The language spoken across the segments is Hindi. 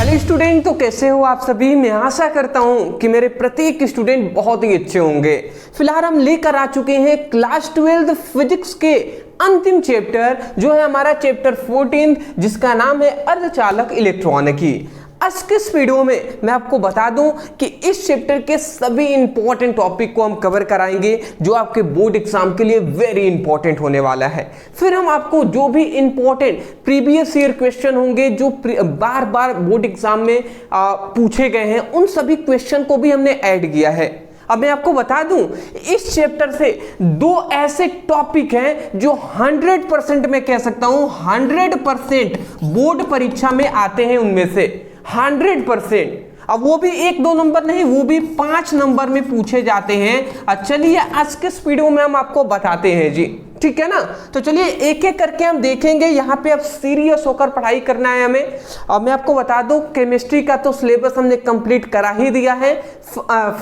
हेलो स्टूडेंट, तो कैसे हो आप सभी। मैं आशा करता हूं कि मेरे प्रत्येक स्टूडेंट बहुत ही अच्छे होंगे। फिलहाल हम लेकर आ चुके हैं क्लास 12 फिजिक्स के अंतिम चैप्टर, जो है हमारा चैप्टर 14, जिसका नाम है अर्धचालक इलेक्ट्रॉनिकी। आज के इस वीडियो में मैं आपको बता दूं कि इस चैप्टर के सभी इंपॉर्टेंट टॉपिक को हम कवर कराएंगे, जो आपके बोर्ड एग्जाम के लिए वेरी इंपॉर्टेंट होने वाला है। फिर हम आपको जो भी इंपॉर्टेंट प्रीवियस ईयर क्वेश्चन होंगे, जो बार बार बोर्ड एग्जाम में पूछे गए हैं, उन सभी क्वेश्चन को भी हमने ऐड किया है। अब मैं आपको बता दूं, इस चैप्टर से दो ऐसे टॉपिक हैं जो 100% मैं कह सकता हूं 100% बोर्ड परीक्षा में आते हैं। उनमें से 100%, अब वो भी 1-2 नंबर नहीं, वो भी 5 नंबर में पूछे जाते हैं। चलिए आज के इस वीडियो में हम आपको बताते हैं जी, ठीक है ना। तो चलिए एक एक करके हम देखेंगे। यहाँ पे अब सीरियस होकर पढ़ाई करना है हमें। अब मैं आपको बता दूं, केमिस्ट्री का तो सिलेबस हमने कंप्लीट करा ही दिया है।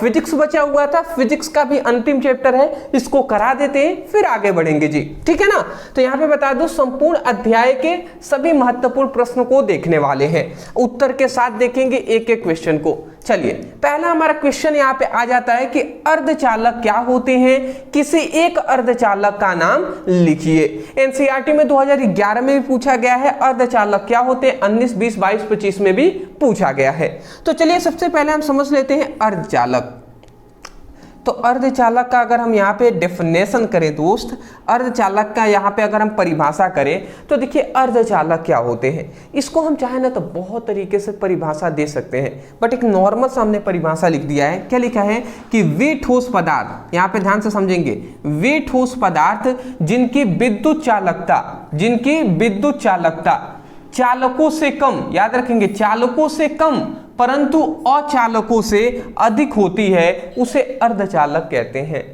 फिजिक्स बचा हुआ था, फिजिक्स का भी अंतिम चैप्टर है, इसको करा देते हैं, फिर आगे बढ़ेंगे जी, ठीक है ना। तो यहाँ पे बता दूं, संपूर्ण अध्याय के सभी महत्वपूर्ण प्रश्नों को देखने वाले हैं, उत्तर के साथ देखेंगे एक एक क्वेश्चन को। चलिए पहला हमारा क्वेश्चन यहाँ पे आ जाता है कि अर्धचालक क्या होते हैं, किसी एक अर्धचालक का नाम लिखिए। एनसीईआरटी में 2011 में भी पूछा गया है, अर्धचालक क्या होते हैं 19, 20, 22, 25 में भी पूछा गया है। तो चलिए सबसे पहले हम समझ लेते हैं अर्धचालक। तो अर्धचालक का अगर हम यहाँ पे डेफिनेशन करें दोस्त, अर्धचालक का यहाँ पे अगर हम परिभाषा करें तो देखिए अर्धचालक क्या होते हैं। इसको हम चाहे ना तो बहुत तरीके से परिभाषा दे सकते हैं, बट एक नॉर्मल सा हमने परिभाषा लिख दिया है। क्या लिखा है कि वे ठोस पदार्थ, यहाँ पे ध्यान से समझेंगे, वे ठोस पदार्थ जिनकी विद्युत चालकता चालकों से कम, याद रखेंगे चालकों से कम परंतु अचालकों से अधिक होती है, उसे अर्धचालक कहते हैं।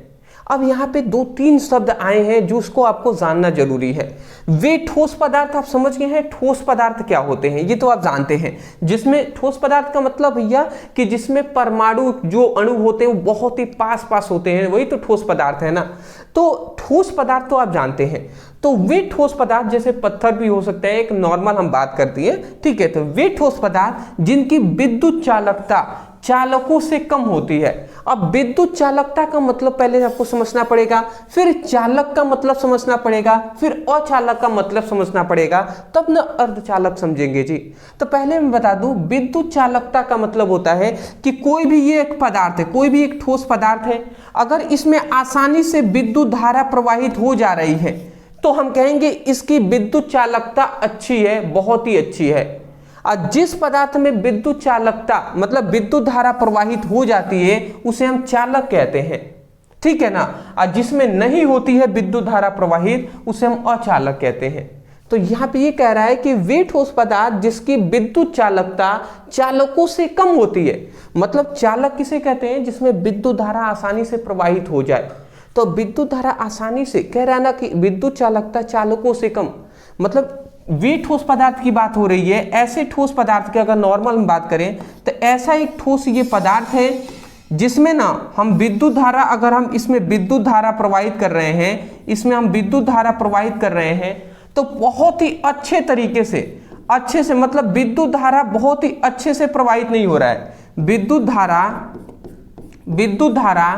अब यहाँ पे 2-3 शब्द आए हैं जो उसको आपको जानना जरूरी है। वे ठोस पदार्थ आप समझ गए हैं, ठोस पदार्थ क्या होते हैं ये तो आप जानते हैं। जिसमें ठोस पदार्थ का मतलब भैया कि जिसमें परमाणु जो अणु होते हैं वो बहुत ही पास पास होते हैं, वही तो ठोस पदार्थ है ना। तो ठोस पदार्थ तो आप जानते हैं। तो वे ठोस पदार्थ जैसे पत्थर भी हो सकता है, एक नॉर्मल हम बात करती है, ठीक है। तो वे ठोस पदार्थ जिनकी विद्युत चालकता चालकों से कम होती है। अब विद्युत चालकता का मतलब पहले आपको समझना पड़ेगा, फिर चालक का मतलब समझना पड़ेगा, फिर अचालक का मतलब समझना पड़ेगा, तब ना अर्धचालक समझेंगे जी। तो पहले मैं बता दूं, विद्युत चालकता का मतलब होता है कि कोई भी ये एक पदार्थ है, कोई भी एक ठोस पदार्थ है, अगर इसमें आसानी से विद्युत धारा प्रवाहित हो जा रही है तो हम कहेंगे इसकी विद्युत चालकता अच्छी है, बहुत ही अच्छी है। और जिस पदार्थ में विद्युत चालकता मतलब विद्युत धारा प्रवाहित हो जाती है उसे हम चालक कहते हैं, ठीक है ना। और जिसमें नहीं होती है विद्युत धारा प्रवाहित उसे हम अचालक कहते हैं। तो यहाँ पे ये कह रहा है कि वे ठोस पदार्थ जिसकी विद्युत चालकता चालकों से कम होती है, मतलब चालक किसे कहते हैं, जिसमें विद्युत धारा आसानी से प्रवाहित हो जाए। तो विद्युत धारा आसानी से कह रहा है ना कि विद्युत चालकता चालकों से कम, मतलब वे ठोस पदार्थ की बात हो रही है। ऐसे ठोस पदार्थ की अगर नॉर्मल हम बात करें तो ऐसा एक ठोस ये पदार्थ है जिसमें ना हम विद्युत धारा, अगर हम इसमें विद्युत धारा प्रवाहित कर रहे हैं, इसमें हम विद्युत धारा प्रवाहित कर रहे हैं तो बहुत ही अच्छे तरीके से, अच्छे से मतलब विद्युत धारा बहुत ही अच्छे से प्रवाहित नहीं हो रहा है। विद्युत धारा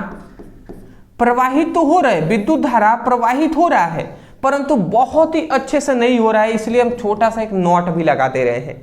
प्रवाहित तो हो रहा है, विद्युत धारा प्रवाहित हो रहा है, परंतु बहुत ही अच्छे से नहीं हो रहा है, इसलिए हम छोटा सा एक नोट भी लगा दे रहे हैं।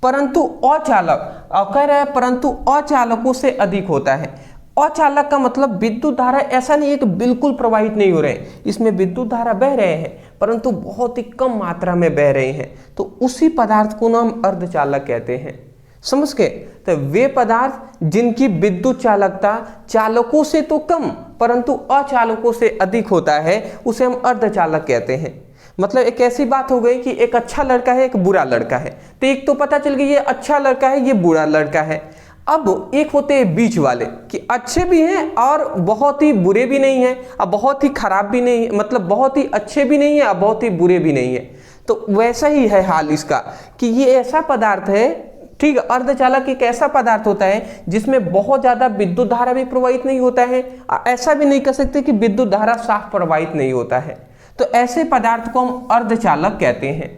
परंतु अचालक कह रहा है परंतु अचालकों से अधिक होता है। अचालक का मतलब विद्युत धारा ऐसा नहीं है कि बिल्कुल प्रवाहित नहीं हो रहे हैं, इसमें विद्युत धारा बह रहे हैं परंतु बहुत ही कम मात्रा में बह रहे हैं, तो उसी पदार्थ को हम अर्धचालक कहते हैं। समझ गए। तो वे पदार्थ जिनकी विद्युत चालकता चालकों से तो कम परंतु अचालकों से अधिक होता है उसे हम अर्धचालक कहते हैं। मतलब एक ऐसी बात हो गई कि एक अच्छा लड़का है, एक बुरा लड़का है, तो एक तो पता चल गई ये अच्छा लड़का है, ये बुरा लड़का है। अब एक होते हैं बीच वाले कि अच्छे भी हैं और बहुत ही बुरे भी नहीं हैं, अब बहुत ही खराब भी नहीं है, मतलब बहुत ही अच्छे भी नहीं है और बहुत ही बुरे भी नहीं है। तो वैसा ही है हाल इसका कि ये ऐसा पदार्थ है, ठीक है। अर्धचालक एक ऐसा पदार्थ होता है जिसमें बहुत ज्यादा विद्युत धारा भी प्रवाहित नहीं होता है, ऐसा भी नहीं कह सकते कि विद्युत धारा साफ प्रवाहित नहीं होता है। तो ऐसे पदार्थ को हम अर्धचालक कहते हैं।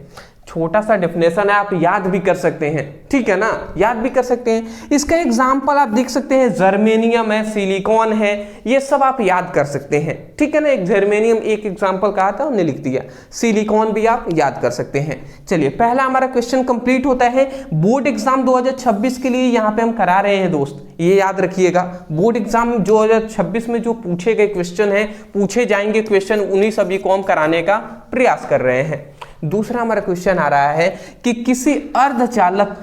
छोटा सा डेफिनेशन है, आप याद भी कर सकते हैं, ठीक है ना, याद भी कर सकते हैं। इसका एग्जाम्पल आप देख सकते हैं, जर्मेनियम है, सिलिकॉन है, ये सब आप याद कर सकते हैं, ठीक है ना। एक जर्मेनियम एक एग्जाम्पल कहा था, हमने लिख दिया, सिलिकॉन भी आप याद कर सकते हैं। चलिए पहला हमारा क्वेश्चन कंप्लीट होता है। बोर्ड एग्जाम 2026 के लिए यहाँ पे हम करा रहे हैं दोस्त, ये याद रखिएगा। बोर्ड एग्जाम 2026 में जो पूछे गए क्वेश्चन है, पूछे जाएंगे क्वेश्चन, उन्हीं सभी को हम कराने का प्रयास कर रहे हैं। दूसरा हमारा क्वेश्चन आ रहा है कि किसी अर्धचालक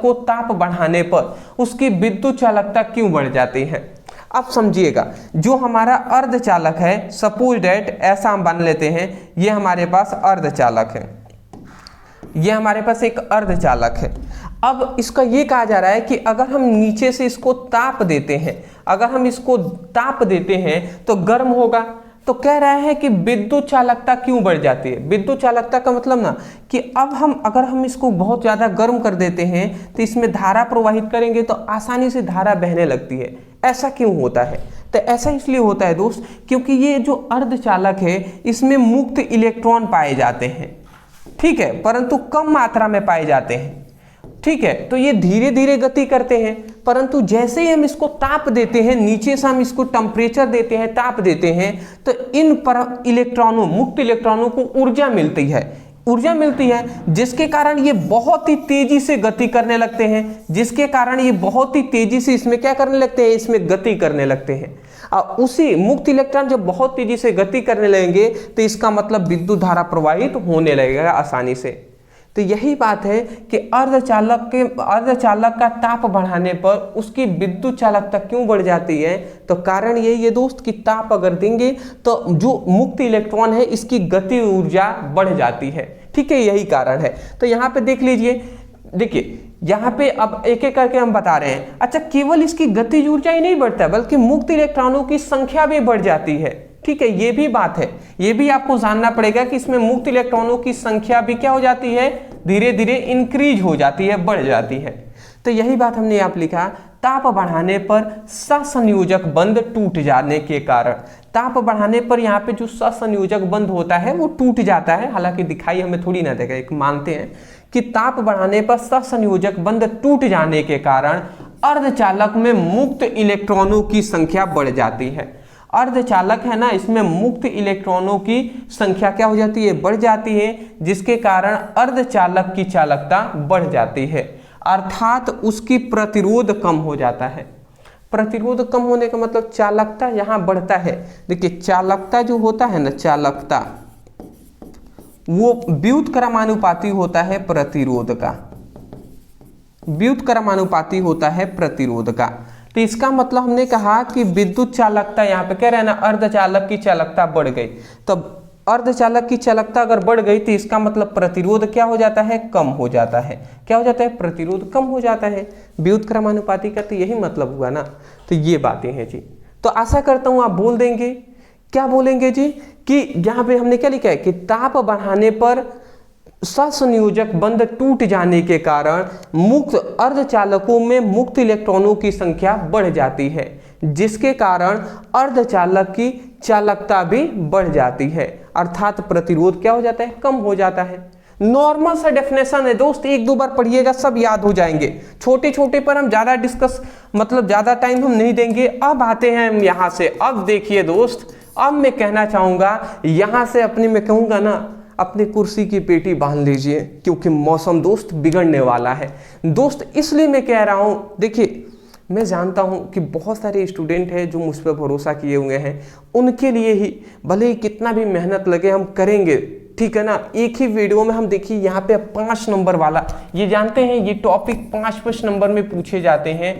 को ताप बढ़ाने पर उसकी विद्युत चालकता क्यों बढ़ जाती है। अब समझिएगा, जो हमारा अर्धचालक है, सपोज डेट ऐसा हम मान लेते हैं, ये हमारे पास अर्धचालक है, ये हमारे पास एक अर्धचालक है। अब इसका ये कहा जा रहा है कि अगर हम नीचे से इसको ताप देते हैं, अगर हम इसको ताप देते हैं तो गर्म होगा। तो कह रहा है कि विद्युत चालकता क्यों बढ़ जाती है। विद्युत चालकता का मतलब ना कि अब हम अगर हम इसको बहुत ज़्यादा गर्म कर देते हैं तो इसमें धारा प्रवाहित करेंगे तो आसानी से धारा बहने लगती है। ऐसा क्यों होता है? तो ऐसा इसलिए होता है दोस्त, क्योंकि ये जो अर्धचालक है इसमें मुक्त इलेक्ट्रॉन पाए जाते हैं, ठीक है, परंतु कम मात्रा में पाए जाते हैं, ठीक है। तो ये धीरे धीरे गति करते हैं, परंतु जैसे ही हम इसको ताप देते हैं, नीचे से हम इसको टेम्परेचर देते हैं, ताप देते हैं, तो इन पर इलेक्ट्रॉनों, मुक्त इलेक्ट्रॉनों को ऊर्जा मिलती है, ऊर्जा मिलती है, जिसके कारण ये बहुत ही तेजी से गति करने लगते हैं, जिसके कारण ये बहुत ही तेजी से इसमें क्या करने लगते हैं, इसमें गति करने लगते हैं। और उसी मुक्त इलेक्ट्रॉन जब बहुत तेजी से गति करने लगेंगे तो इसका मतलब विद्युत धारा प्रवाहित होने लगेगा आसानी से। तो यही बात है कि अर्धचालक का ताप बढ़ाने पर उसकी विद्युत चालकता क्यों बढ़ जाती है। तो कारण ये दोस्त कि ताप अगर देंगे तो जो मुक्त इलेक्ट्रॉन है इसकी गति ऊर्जा बढ़ जाती है, ठीक है, यही कारण है। तो यहाँ पे देख लीजिए, देखिए यहाँ पे अब एक एक करके हम बता रहे हैं। अच्छा, केवल इसकी गतिज ऊर्जा ही नहीं बढ़ता बल्कि मुक्त इलेक्ट्रॉनों की संख्या भी बढ़ जाती है, ठीक है, ये भी बात है, ये भी आपको जानना पड़ेगा कि इसमें मुक्त इलेक्ट्रॉनों की संख्या भी क्या हो जाती है, धीरे धीरे इंक्रीज हो जाती है, बढ़ जाती है। तो यही बात हमने आप लिखा, ताप बढ़ाने पर सहसंयोजक बंध टूट जाने के कारण। ताप बढ़ाने पर यहाँ पे जो सहसंयोजक बंध होता है वो टूट जाता है, हालांकि दिखाई हमें थोड़ी ना देगा, एक मानते हैं कि ताप बढ़ाने पर सहसंयोजक बंध टूट जाने के कारण अर्धचालक में मुक्त इलेक्ट्रॉनों की संख्या बढ़ जाती है। अर्धचालक है ना, इसमें मुक्त इलेक्ट्रॉनों की संख्या क्या हो जाती है, बढ़ जाती है, जिसके कारण अर्धचालक की चालकता बढ़ जाती है, अर्थात उसकी प्रतिरोध कम हो जाता है। प्रतिरोध कम होने का मतलब चालकता यहाँ बढ़ता है। देखिए चालकता जो होता है ना, चालकता वो व्युत्क्रमानुपाती होता है प्रतिरोध का, व्युत्क्रमानुपाती होता है प्रतिरोध का। तो इसका मतलब हमने कहा कि विद्युत चालकता, यहाँ पे कह रहे हैं ना अर्धचालक की चालकता बढ़ गई, तब अर्धचालक की चालकता अगर बढ़ गई तो इसका मतलब प्रतिरोध क्या हो जाता है, कम हो जाता है। क्या हो जाता है, प्रतिरोध कम हो जाता है, व्युत्क्रमानुपाती का तो यही मतलब हुआ ना। तो ये बातें हैं जी। तो आशा करता हूं आप बोल देंगे, क्या बोलेंगे जी, कि यहाँ पे हमने क्या लिखा है कि ताप बढ़ाने पर सहसंयोजक बंध टूट जाने के कारण मुक्त अर्धचालकों में मुक्त इलेक्ट्रॉनों की संख्या बढ़ जाती है, जिसके कारण अर्धचालक की चालकता भी बढ़ जाती है, अर्थात प्रतिरोध क्या हो जाता है, कम हो जाता है। नॉर्मल सा डेफिनेशन है दोस्त, एक दो बार पढ़िएगा सब याद हो जाएंगे। छोटे छोटे पर हम ज्यादा डिस्कस मतलब ज्यादा टाइम हम नहीं देंगे। अब आते हैं हम यहाँ से, अब देखिए दोस्त, अब मैं कहना चाहूंगा यहाँ से अपनी, मैं कहूंगा ना अपनी कुर्सी की पेटी बांध लीजिए, क्योंकि मौसम दोस्त बिगड़ने वाला है दोस्त। इसलिए मैं कह रहा हूँ, देखिए मैं जानता हूँ कि बहुत सारे स्टूडेंट हैं जो मुझ पर भरोसा किए हुए हैं, उनके लिए ही भले ही कितना भी मेहनत लगे हम करेंगे, ठीक है ना। एक ही वीडियो में हम देखिए यहाँ पे 5 नंबर वाला, ये जानते हैं ये टॉपिक 5 नंबर में पूछे जाते हैं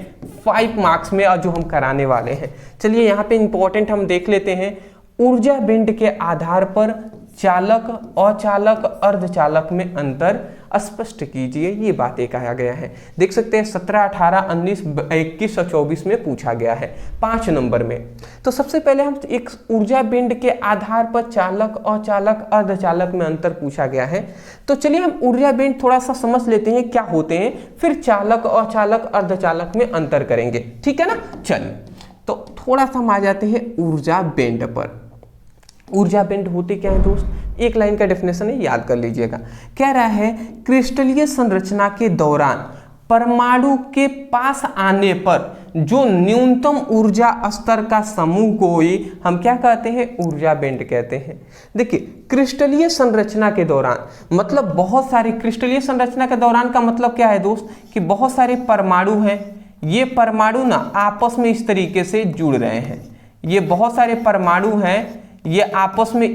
5 मार्क्स में, और जो हम कराने वाले हैं। चलिए यहाँ पे इंपॉर्टेंट हम देख लेते हैं। ऊर्जा बैंड के आधार पर चालक, अचालक, अर्धचालक में अंतर स्पष्ट कीजिए, ये बातें कहा गया है। देख सकते हैं 17, 18, 19, 21 और 24 में पूछा गया है 5 नंबर में। तो सबसे पहले हम एक ऊर्जा बैंड के आधार पर चालक, अचालक, अर्धचालक में अंतर पूछा गया है। तो चलिए हम ऊर्जा बैंड थोड़ा सा समझ लेते हैं क्या होते हैं, फिर चालक, अचालक, अर्धचालक में अंतर करेंगे, ठीक है ना। चलिए तो थोड़ा सा हम आ जाते हैं ऊर्जा बैंड पर। ऊर्जा बेंड होते क्या है दोस्त, एक लाइन का डेफिनेशन है, याद कर लीजिएगा। कह रहा है क्रिस्टलीय संरचना के दौरान परमाणु के पास आने पर जो न्यूनतम ऊर्जा स्तर का समूह को ही हम क्या कहते हैं, ऊर्जा बेंड कहते हैं। देखिए क्रिस्टलीय संरचना के दौरान मतलब बहुत सारी, क्रिस्टलीय संरचना के दौरान का मतलब क्या है दोस्त कि बहुत सारे परमाणु हैं, ये परमाणु ना आपस में इस तरीके से जुड़ रहे हैं, ये बहुत सारे परमाणु हैं, ये आपस में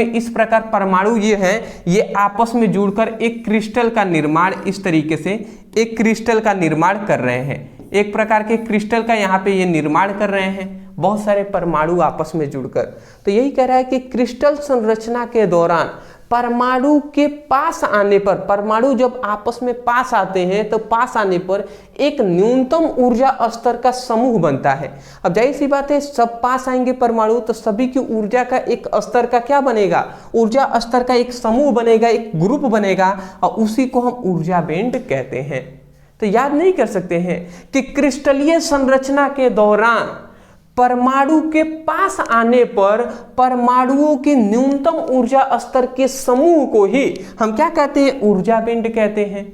इस प्रकार परमाणु ये हैं, ये आपस में जुड़कर एक क्रिस्टल का निर्माण, इस तरीके से एक क्रिस्टल का निर्माण कर रहे हैं, एक प्रकार के क्रिस्टल का यहाँ पे ये निर्माण कर रहे हैं, बहुत सारे परमाणु आपस में जुड़कर। तो यही कह रहा है कि क्रिस्टल संरचना के दौरान परमाणु के पास आने पर, परमाणु जब आपस में पास आते हैं तो पास आने पर एक न्यूनतम ऊर्जा स्तर का समूह बनता है। अब जाहिर सी बात है, सब पास आएंगे परमाणु तो सभी की ऊर्जा का एक स्तर का क्या बनेगा, ऊर्जा स्तर का एक समूह बनेगा, एक ग्रुप बनेगा, और उसी को हम ऊर्जा बैंड कहते हैं। तो याद नहीं कर सकते हैं कि क्रिस्टलीय संरचना के दौरान परमाणु के पास आने पर परमाणुओं के न्यूनतम ऊर्जा स्तर के समूह को ही हम क्या कहते हैं, ऊर्जा बैंड कहते हैं।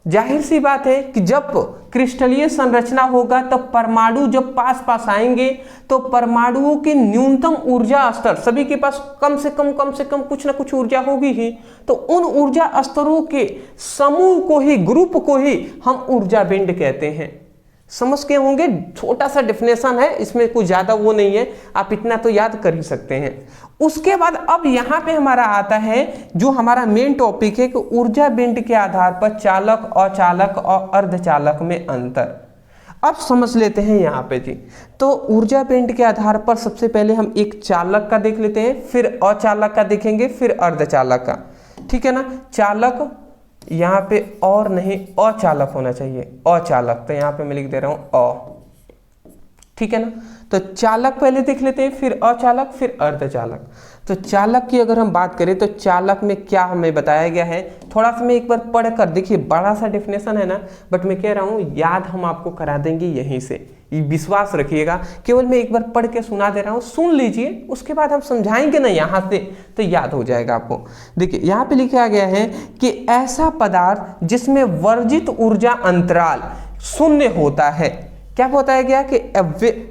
जाहिर सी बात है कि जब क्रिस्टलीय संरचना होगा तब परमाणु जब पास पास आएंगे तो परमाणुओं के न्यूनतम ऊर्जा स्तर, सभी के पास कम से कम कुछ ना कुछ ऊर्जा होगी ही, तो उन ऊर्जा स्तरों के समूह को ही, ग्रुप को ही हम ऊर्जा बैंड कहते हैं। समझ के होंगे, छोटा सा डेफिनेशन है, इसमें कुछ ज्यादा वो नहीं है, आप इतना तो याद कर ही सकते हैं। उसके बाद अब यहाँ पे हमारा आता है जो हमारा मेन टॉपिक है कि ऊर्जा बैंड के आधार पर चालक, अचालक और अर्धचालक में अंतर। अब समझ लेते हैं यहाँ पे जी। तो ऊर्जा बैंड के आधार पर सबसे पहले हम एक चालक का देख लेते हैं, फिर अचालक का देखेंगे, फिर अर्धचालक का, ठीक है ना। चालक यहाँ पे और नहीं, अचालक होना चाहिए, अचालक, तो यहाँ पे मैं लिख दे रहा हूँ अ, ठीक है ना। तो चालक पहले देख लेते हैं, फिर अचालक, फिर अर्धचालक। तो चालक की अगर हम बात करें तो चालक में क्या हमें बताया गया है, थोड़ा सा मैं एक बार पढ़ कर देखिए, बड़ा सा डेफिनेशन है ना, बट मैं कह रहा हूँ याद हम आपको करा देंगे यहीं से, विश्वास रखिएगा। केवल मैं एक बार पढ़ के सुना दे रहा हूँ, सुन लीजिए, उसके बाद हम समझाएंगे ना यहाँ से तो याद हो जाएगा आपको। देखिए यहाँ पे लिखा गया है कि ऐसा पदार्थ जिसमें वर्जित ऊर्जा अंतराल शून्य होता है। क्या बताया गया कि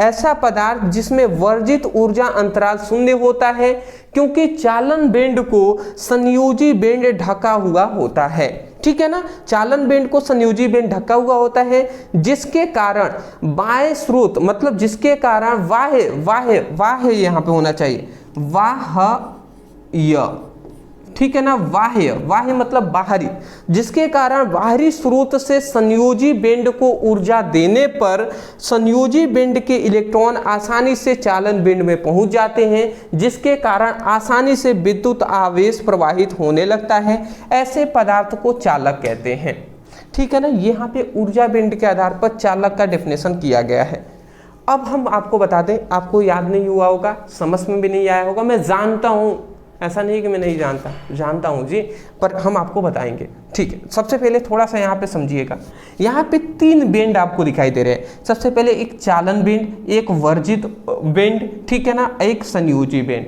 ऐसा पदार्थ जिसमें वर्जित ऊर्जा अंतराल शून्य होता है, क्योंकि चालन बैंड को संयोजी बैंड ढका हुआ होता है, ठीक है ना। चालन बैंड को संयोजी बैंड ढका हुआ होता है, जिसके कारण बाह्य स्रोत, मतलब जिसके कारण वाह्य यहाँ पे होना चाहिए, वाह्य, ठीक है ना, वाह्य मतलब बाहरी, जिसके कारण बाहरी स्रोत से संयोजी बैंड को ऊर्जा देने पर संयोजी बैंड के इलेक्ट्रॉन आसानी से चालन बैंड में पहुंच जाते हैं, जिसके कारण आसानी से विद्युत आवेश प्रवाहित होने लगता है। ऐसे पदार्थ को चालक कहते हैं, ठीक है ना। यहाँ पे ऊर्जा बैंड के आधार पर चालक का डेफिनेशन किया गया है। अब हम आपको बता दें, आपको याद नहीं हुआ होगा, समझ में भी नहीं आया होगा, मैं जानता हूँ, ऐसा नहीं कि मैं नहीं जानता हूँ जी, पर हम आपको बताएंगे, ठीक है। सबसे पहले थोड़ा सा यहाँ पे समझिएगा, यहाँ पे 3 बैंड आपको दिखाई दे रहे हैं। सबसे पहले एक चालन बैंड, एक वर्जित बैंड, ठीक है ना, एक संयोजी बैंड,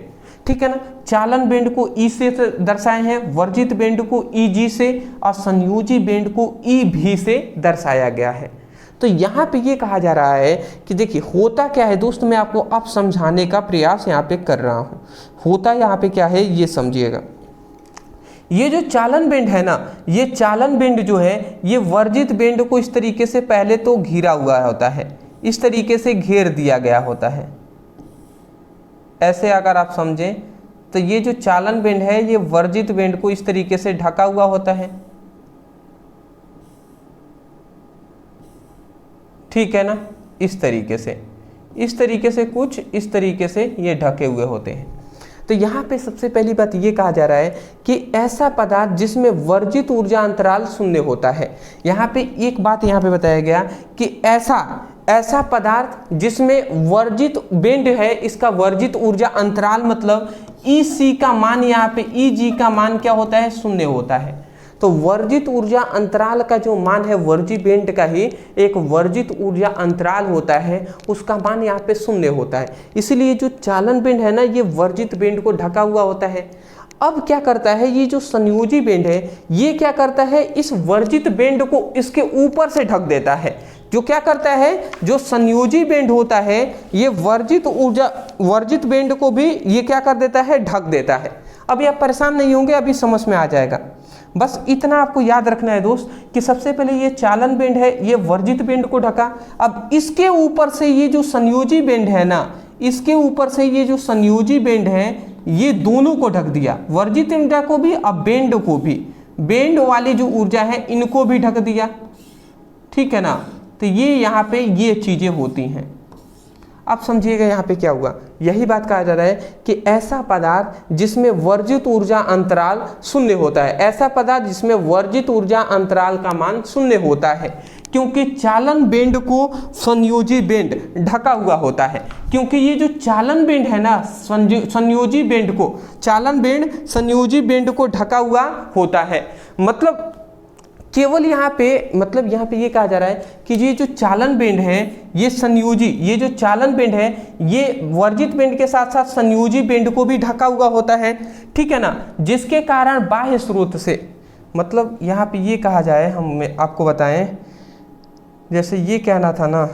ठीक है ना। चालन बैंड को ई से दर्शाए हैं, वर्जित बैंड को ईजी से, और संयोजी बैंड को ई भी से दर्शाया गया है। तो यहाँ पे ये कहा जा रहा है कि देखिए होता क्या है दोस्त, मैं आपको अब समझाने का प्रयास यहाँ पे कर रहा हूँ। होता यहाँ पे क्या है ये समझिएगा। ये जो चालन बैंड है ना, ये चालन बैंड जो है ये वर्जित बैंड को इस तरीके से पहले तो घिरा हुआ होता है, इस तरीके से घेर दिया गया होता है। ऐसे अगर आप समझें तो ये जो चालन बैंड है ये वर्जित बैंड को इस तरीके से ढका हुआ होता है, ठीक है ना। इस तरीके से कुछ इस तरीके से ये ढके हुए होते हैं। तो यहाँ पे सबसे पहली बात ये कहा जा रहा है कि ऐसा पदार्थ जिसमें वर्जित ऊर्जा अंतराल शून्य होता है। यहाँ पे एक बात यहाँ पे बताया गया कि ऐसा पदार्थ जिसमें वर्जित बैंड है, इसका वर्जित ऊर्जा अंतराल मतलब ई सी का मान, यहाँ पे ई जी का मान क्या होता है, शून्य होता है। तो वर्जित ऊर्जा अंतराल का जो मान है वर्जी बेंड का ही एक वर्जित ऊर्जा अंतराल होता है, उसका मान यहाँ पे शून्य होता है। इसलिए जो चालन बेंड है ना ये वर्जित बेंड को ढका हुआ होता है। अब क्या करता है ये जो संयोजी बेंड है ये क्या करता है, इस वर्जित बेंड को इसके ऊपर से ढक देता है। जो क्या करता है, जो संयोजी बेंड होता है ये वर्जित बेंड को भी ये क्या कर देता है, ढक देता है। अभी आप परेशान नहीं होंगे, अभी समझ में आ जाएगा। बस इतना आपको याद रखना है दोस्त कि सबसे पहले ये चालन बेंड है, ये वर्जित बेंड को ढका। अब इसके ऊपर से ये जो संयोजी बेंड है ना, इसके ऊपर से ये जो संयोजी बेंड है ये दोनों को ढक दिया, वर्जित ऊर्जा को भी अब बेंड को भी, बेंड वाली जो ऊर्जा है इनको भी ढक दिया, ठीक है ना। तो ये यहाँ पे ये चीजें होती हैं। अब समझिएगा यहाँ पे क्या हुआ, यही बात कहा जा रहा है कि ऐसा पदार्थ जिसमें वर्जित ऊर्जा अंतराल शून्य होता है, ऐसा पदार्थ जिसमें वर्जित ऊर्जा अंतराल का मान शून्य होता है, क्योंकि चालन बेंड को संयोजी बेंड ढका हुआ होता है। क्योंकि ये जो चालन बेंड है ना, संयोजी बेंड को, चालन बेंड संयोजी बेंड को ढका हुआ होता है। मतलब केवल यहाँ पे, मतलब यहाँ पे ये कहा जा रहा है कि ये जो चालन बेंड है ये संयोजी, ये जो चालन बेंड है ये वर्जित बेंड के साथ साथ संयोजी बेंड को भी ढका हुआ होता है, ठीक है ना। जिसके कारण बाह्य स्रोत से, मतलब यहाँ पे ये कहा जाए, हम आपको बताएं, जैसे ये कहना था ना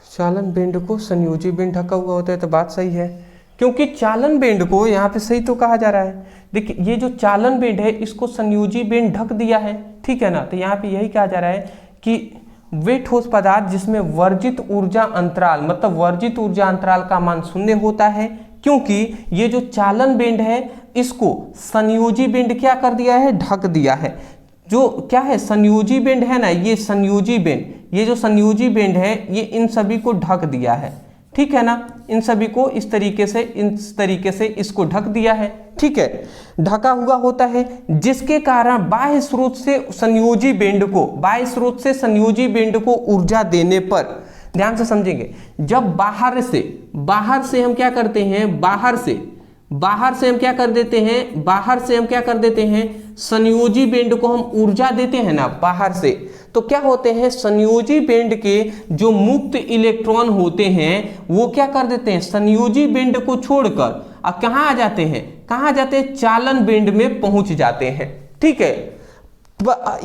चालन बेंड को संयोजी बेंड ढका हुआ होता है, तो बात सही है। क्योंकि चालन बेंड को यहाँ पे सही तो कहा जा रहा है, देखिए ये जो चालन बेंड है इसको संयोजी बेंड ढक दिया है, ठीक है ना। तो यहाँ पे यही कहा जा रहा है कि वे ठोस पदार्थ जिसमें वर्जित ऊर्जा अंतराल, मतलब वर्जित ऊर्जा अंतराल का मान शून्य होता है, क्योंकि ये जो चालन बेंड है इसको संयोजी बेंड क्या कर दिया है, ढक दिया है। जो क्या है संयोजी बेंड है ना, ये संयोजी बेंड, ये जो संयोजी बेंड है ये इन सभी को ढक दिया है, ठीक है ना। इन सभी को इस तरीके से इसको ढक दिया है, ठीक है, ढका हुआ होता है। जिसके कारण बाह्य स्रोत से संयोजी बेंड को, बाह्य स्रोत से संयोजी बेंड को ऊर्जा देने पर, ध्यान से समझेंगे, जब बाहर से हम क्या करते हैं, बाहर से हम क्या कर देते हैं, संयोजी बेंड को हम ऊर्जा देते हैं ना बाहर से, तो क्या होते हैं, संयोजी बेंड के जो मुक्त इलेक्ट्रॉन होते हैं वो क्या कर देते हैं, संयोजी बेंड को छोड़कर अब कहाँ आ जाते हैं, चालन बेंड में पहुंच जाते हैं, ठीक है।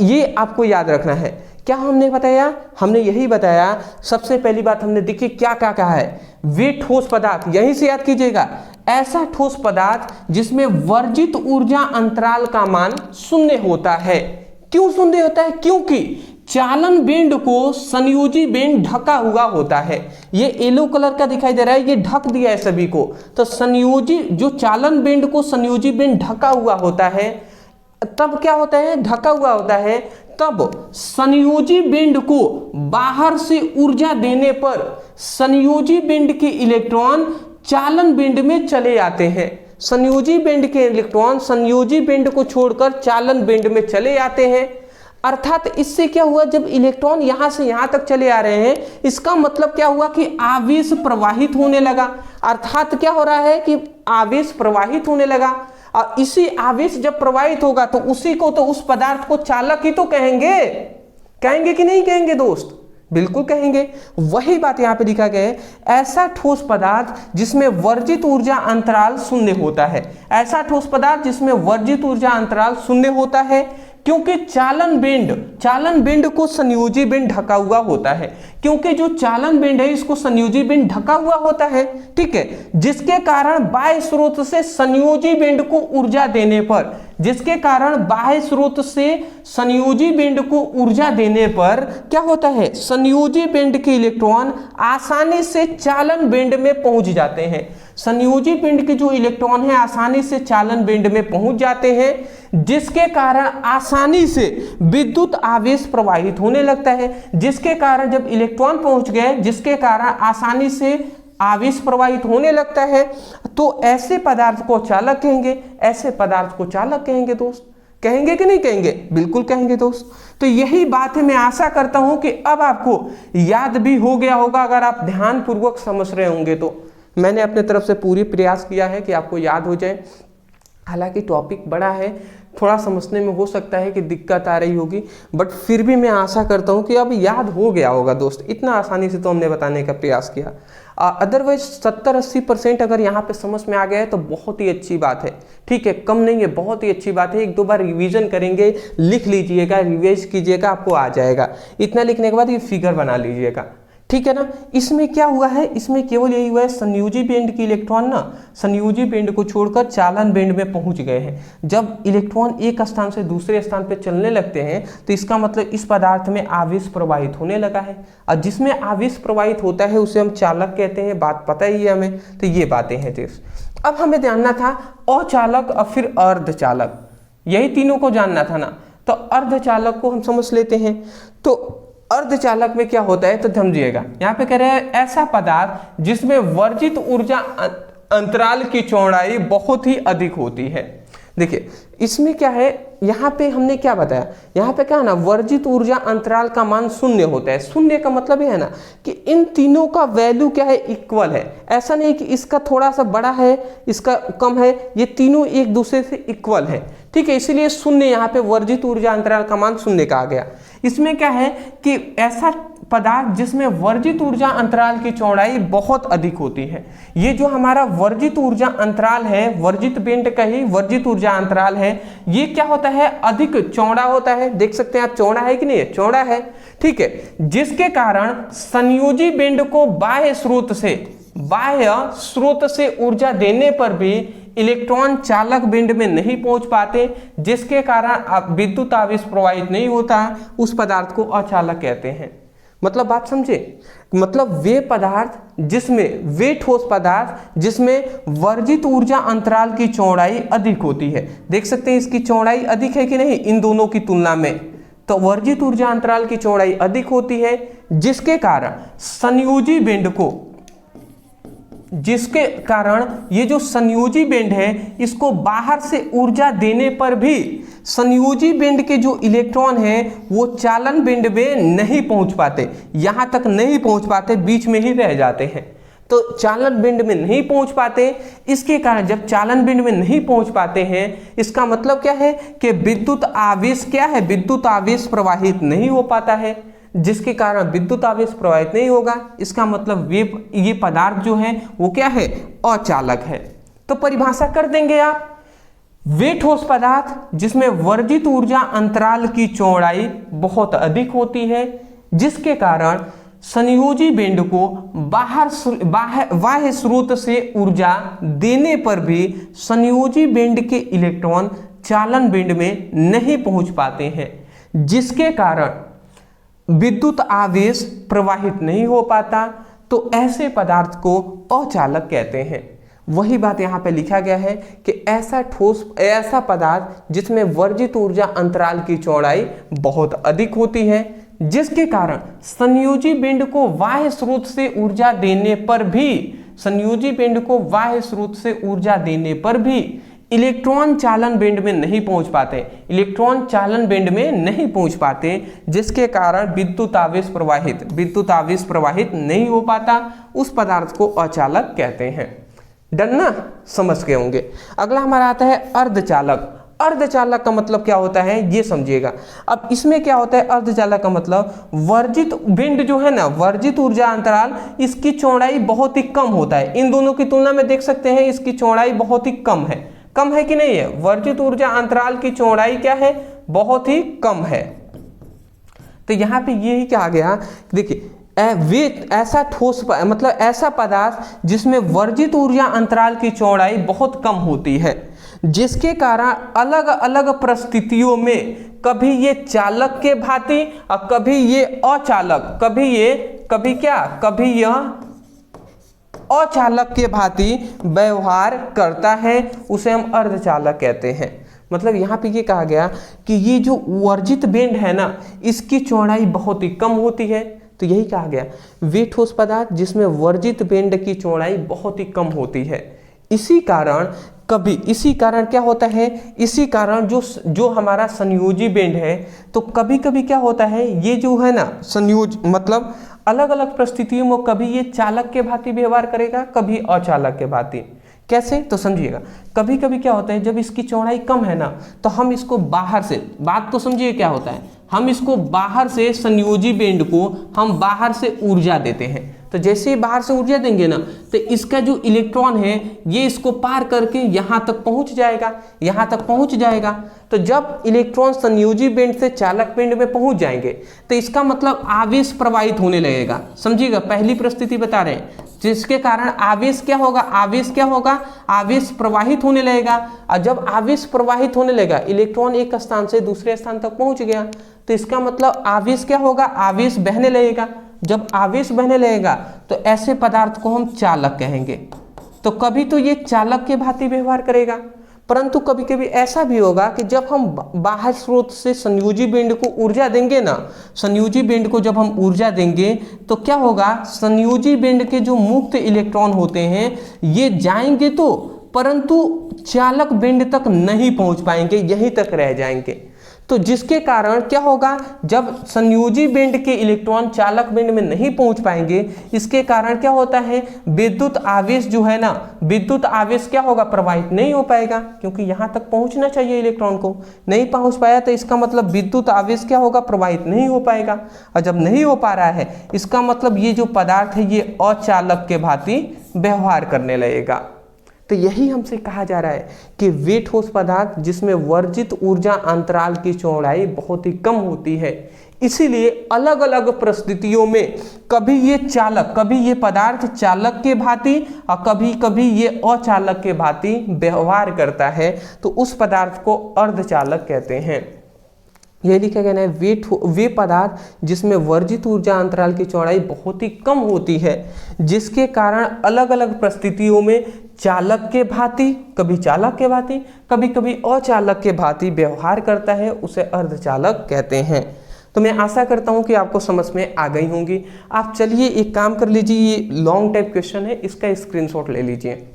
ये आपको याद रखना है। क्या हमने बताया, हमने यही बताया। सबसे पहली बात हमने देखी क्या क्या कहा है, वे ठोस पदार्थ, यहीं से याद कीजिएगा, ऐसा ठोस पदार्थ जिसमें वर्जित ऊर्जा अंतराल का मान शून्य होता है। क्यों शून्य होता है, क्योंकि चालन बेंड को संयोजी बेंड ढका हुआ होता है। ये येलो कलर का दिखाई दे रहा है, ये ढक दिया है सभी को। तो संयोजी, जो चालन बेंड को संयोजी बेंड ढका हुआ होता है, तब क्या होता है, ढका हुआ होता है, तब संयोजी बेंड को बाहर से ऊर्जा देने पर संयोजी बेंड के इलेक्ट्रॉन चालन बेंड में चले आते हैं। संयोजी बेंड के इलेक्ट्रॉन संयोजी बेंड को छोड़कर चालन बेंड में चले आते हैं। अर्थात इससे क्या हुआ, जब इलेक्ट्रॉन यहां से यहां तक चले आ रहे हैं, इसका मतलब क्या हुआ कि आवेश प्रवाहित होने लगा। अर्थात क्या हो रहा है कि आवेश प्रवाहित होने लगा, और इसी आवेश जब प्रवाहित होगा तो उसी को, तो उस पदार्थ को चालक ही तो कहेंगे कि नहीं कहेंगे दोस्त, बिल्कुल कहेंगे। वही बात यहाँ पे लिखा गया है, ऐसा ठोस पदार्थ जिसमें वर्जित ऊर्जा अंतराल शून्य होता है, ऐसा ठोस पदार्थ जिसमें वर्जित ऊर्जा अंतराल शून्य होता है, क्योंकि चालन बेंड को संयोजी बेंड ढका हुआ होता है। क्योंकि जो चालन बेंड है इसको संयोजी बेंड ढका हुआ होता है, ठीक है, जिसके कारण बाह्य स्रोत से संयोजी बेंड को ऊर्जा देने पर, जिसके कारण बाह्य स्रोत से संयोजी बेंड को ऊर्जा देने पर क्या होता है, संयोजी बेंड के इलेक्ट्रॉन आसानी से चालन बेंड में पहुंच जाते हैं। संयोजी बेंड के जो इलेक्ट्रॉन है आसानी से चालन बेंड में पहुंच जाते हैं, जिसके कारण आसानी से विद्युत आवेश प्रवाहित होने लगता है। जिसके कारण जब इलेक्ट्रॉन पहुंच गए, जिसके कारण आसानी से आवेश प्रवाहित होने लगता है, तो ऐसे पदार्थ को चालक कहेंगे, ऐसे पदार्थ को चालक कहेंगे दोस्त। कहेंगे कि नहीं कहेंगे? बिल्कुल कहेंगे दोस्त। तो यही बात है, मैं आशा करता हूं कि अब आपको याद भी हो गया होगा, अगर आप ध्यानपूर्वक समझ रहे होंगे तो। मैंने अपने तरफ से पूरी प्रयास किया है कि आपको याद हो जाए। हालांकि टॉपिक बड़ा है, थोड़ा समझने में हो सकता है कि दिक्कत आ रही होगी, बट फिर भी मैं आशा करता हूं कि अब याद हो गया होगा दोस्त। इतना आसानी से तो हमने बताने का प्रयास किया। अदरवाइज 70-80% अगर यहाँ पे समझ में आ गया है तो बहुत ही अच्छी बात है। ठीक है, कम नहीं है, बहुत ही अच्छी बात है। एक दो बार रिवीजन करेंगे, लिख लीजिएगा, रिवाइज कीजिएगा, आपको आ जाएगा। इतना लिखने के बाद ये फिगर बना लीजिएगा, ठीक है ना। इसमें क्या हुआ है, इसमें केवल यही हुआ है, संयोजी बेंड की इलेक्ट्रॉन ना संयोजी बेंड को छोड़कर चालन बेंड में पहुंच गए हैं। जब इलेक्ट्रॉन एक स्थान से दूसरे स्थान पर चलने लगते हैं तो इसका मतलब इस पदार्थ में आवेश प्रवाहित होने लगा है, और जिसमें आवेश प्रवाहित होता है उसे हम चालक कहते हैं। बात पता ही है हमें, तो ये बातें हैं दोस्त। अब हमें जानना था अचालक और फिर अर्धचालक, यही तीनों को जानना था ना। तो अर्धचालक को हम समझ लेते हैं। तो अर्धचालक में क्या होता है तो समझिएगा, यहाँ पे कह रहे हैं ऐसा पदार्थ जिसमें वर्जित ऊर्जा अंतराल की चौड़ाई बहुत ही अधिक होती है। देखिए इसमें क्या है, यहाँ पे हमने क्या बताया, यहाँ पे क्या है ना, वर्जित ऊर्जा अंतराल का मान शून्य होता है। शून्य का मतलब ये है ना कि इन तीनों का वैल्यू क्या है, इक्वल है। ऐसा नहीं कि इसका थोड़ा सा बड़ा है, इसका कम है, ये तीनों एक दूसरे से इक्वल है। ठीक है, इसीलिए शून्य, यहाँ पे वर्जित ऊर्जा अंतराल का मान शून्य कहा गया। इसमें क्या है कि ऐसा पदार्थ जिसमें वर्जित ऊर्जा अंतराल की चौड़ाई बहुत अधिक होती है। ये जो हमारा वर्जित ऊर्जा अंतराल है, वर्जित बेंड का ही वर्जित ऊर्जा अंतराल है, ये क्या होता है, अधिक चौड़ा होता है। देख सकते हैं आप, चौड़ा है कि नहीं है, चौड़ा है। ठीक है, जिसके कारण संयोजी बेंड को बाह्य स्रोत से ऊर्जा देने पर भी इलेक्ट्रॉन चालक बेंड में नहीं पहुंच पाते, जिसके कारण विद्युत आवेश प्रवाहित नहीं होता। उस पदार्थ को अचालक कहते हैं। मतलब बात समझे, मतलब वे पदार्थ जिसमें, वे ठोस पदार्थ जिसमें वर्जित ऊर्जा अंतराल की चौड़ाई अधिक होती है। देख सकते हैं इसकी चौड़ाई अधिक है कि नहीं इन दोनों की तुलना में। तो वर्जित ऊर्जा अंतराल की चौड़ाई अधिक होती है, जिसके कारण संयोजी बेंड को, जिसके कारण ये जो संयोजी बेंड है इसको बाहर से ऊर्जा देने पर भी संयोजी बेंड के जो इलेक्ट्रॉन हैं वो चालन बेंड में नहीं पहुंच पाते, यहां तक नहीं पहुंच पाते, बीच में ही रह जाते हैं। तो चालन बेंड में नहीं पहुंच पाते, इसके कारण जब चालन बेंड में नहीं पहुंच पाते हैं, इसका मतलब क्या है कि विद्युत आवेश क्या है, विद्युत आवेश प्रवाहित नहीं हो पाता है। जिसके कारण विद्युत आवेश प्रवाहित नहीं होगा, इसका मतलब ये पदार्थ जो है वो क्या है, अचालक है। तो परिभाषा कर देंगे आप, वे ठोस पदार्थ जिसमें वर्जित ऊर्जा अंतराल की चौड़ाई बहुत अधिक होती है, जिसके कारण संयोजी बेंड को बाह्य स्रोत से ऊर्जा देने पर भी संयोजी बेंड के इलेक्ट्रॉन चालन बेंड में नहीं पहुंच पाते हैं, जिसके कारण विद्युत आवेश प्रवाहित नहीं हो पाता। तो ऐसे पदार्थ को अचालक कहते हैं। वही बात यहाँ पे लिखा गया है कि ऐसा पदार्थ जिसमें वर्जित ऊर्जा अंतराल की चौड़ाई बहुत अधिक होती है, जिसके कारण संयोजी बेंड को बाह्य स्रोत से ऊर्जा देने पर भी, संयोजी बेंड को बाह्य स्रोत से ऊर्जा देने पर भी इलेक्ट्रॉन चालन बेंड में नहीं पहुंच पाते, इलेक्ट्रॉन चालन बेंड में नहीं पहुंच पाते, जिसके कारण विद्युत आवेश प्रवाहित नहीं हो पाता। उस पदार्थ को अचालक कहते हैं। डन ना, समझ गए होंगे। अगला हमारा आता है अर्धचालक। अर्धचालक का मतलब क्या होता है ये समझिएगा। अब इसमें क्या होता है, अर्धचालक का मतलब वर्जित बेंड जो है ना, वर्जित ऊर्जा अंतराल, इसकी चौड़ाई बहुत ही कम होता है। इन दोनों की तुलना में देख सकते हैं इसकी चौड़ाई बहुत ही कम है। कम है कि नहीं है, वर्जित ऊर्जा अंतराल की चौड़ाई क्या है, बहुत ही कम है। तो यहाँ पे यही कहा गया, देखिए वे ऐसा ठोस मतलब ऐसा पदार्थ जिसमें वर्जित ऊर्जा अंतराल की चौड़ाई बहुत कम होती है, जिसके कारण अलग अलग परिस्थितियों में कभी ये चालक के भांति और कभी ये अचालक, कभी यह अचालक के भांति व्यवहार करता है, उसे हम अर्धचालक कहते हैं। मतलब यहाँ पे ये कहा गया कि ये जो वर्जित बेंड है ना, इसकी चौड़ाई बहुत ही कम होती है। तो यही कहा गया, वे ठोस पदार्थ जिसमें वर्जित बेंड की चौड़ाई बहुत ही कम होती है, इसी कारण कभी इसी कारण क्या होता है, इसी कारण जो हमारा संयोजी बेंड है, तो कभी कभी क्या होता है, ये जो है ना संयोज मतलब अलग अलग परिस्थितियों में कभी ये चालक के भांति व्यवहार करेगा, कभी अचालक के भांति। कैसे, तो समझिएगा, कभी कभी क्या होता है, जब इसकी चौड़ाई कम है ना, तो हम इसको बाहर से, बात तो समझिए क्या होता है, हम इसको बाहर से संयोजी बेंड को हम बाहर से ऊर्जा देते हैं। तो जैसे ही बाहर से ऊर्जा देंगे ना, तो इसका जो इलेक्ट्रॉन है ये इसको पार करके यहाँ तक पहुँच जाएगा, यहाँ तक पहुँच जाएगा। तो जब इलेक्ट्रॉन संयोजी बेंड से चालक बेंड में पहुँच जाएंगे, तो इसका मतलब आवेश प्रवाहित होने लगेगा। समझिएगा, पहली परिस्थिति बता रहे हैं, जिसके कारण आवेश क्या होगा, आवेश क्या होगा, आवेश प्रवाहित होने लगेगा। और जब आवेश प्रवाहित होने लगेगा, इलेक्ट्रॉन एक स्थान से दूसरे स्थान तक पहुँच गया, तो इसका मतलब आवेश क्या होगा, आवेश बहने लगेगा। जब आवेश बहने लगेगा तो ऐसे पदार्थ को हम चालक कहेंगे। तो कभी तो ये चालक के भांति व्यवहार करेगा, परंतु कभी कभी ऐसा भी होगा कि जब हम बाहर स्रोत से संयोजी बेंड को ऊर्जा देंगे ना, संयोजी बेंड को जब हम ऊर्जा देंगे तो क्या होगा, संयोजी बेंड के जो मुक्त इलेक्ट्रॉन होते हैं ये जाएंगे तो, परंतु चालक बेंड तक नहीं पहुंच पाएंगे, यहीं तक रह जाएंगे। तो जिसके कारण क्या होगा, जब संयोजी बेंड के इलेक्ट्रॉन चालक बेंड में नहीं पहुंच पाएंगे, इसके कारण क्या होता है, विद्युत आवेश जो है ना, विद्युत आवेश क्या होगा, प्रवाहित नहीं हो पाएगा, क्योंकि यहां तक पहुंचना चाहिए इलेक्ट्रॉन को, नहीं पहुंच पाया, तो इसका मतलब विद्युत आवेश क्या होगा, प्रवाहित नहीं हो पाएगा। और जब नहीं हो पा रहा है, इसका मतलब ये जो पदार्थ है ये अचालक के भांति व्यवहार करने लगेगा। तो यही हमसे कहा जा रहा है कि वे ठोस पदार्थ जिसमें वर्जित ऊर्जा अंतराल की चौड़ाई बहुत ही कम होती है, इसीलिए अलग अलग परिस्थितियों में कभी ये चालक, कभी ये पदार्थ चालक के भांति और कभी कभी ये अचालक के भांति व्यवहार करता है, तो उस पदार्थ को अर्धचालक कहते हैं। यह लिखा गया है, वे पदार्थ जिसमें वर्जित ऊर्जा अंतराल की चौड़ाई बहुत ही कम होती है, जिसके कारण अलग अलग परिस्थितियों में चालक के भांति, कभी चालक के भांति, कभी कभी अचालक के भांति व्यवहार करता है, उसे अर्धचालक कहते हैं। तो मैं आशा करता हूं कि आपको समझ में आ गई होंगी। आप चलिए एक काम कर लीजिए, ये लॉन्ग टाइप क्वेश्चन है, इसका स्क्रीनशॉट ले लीजिए।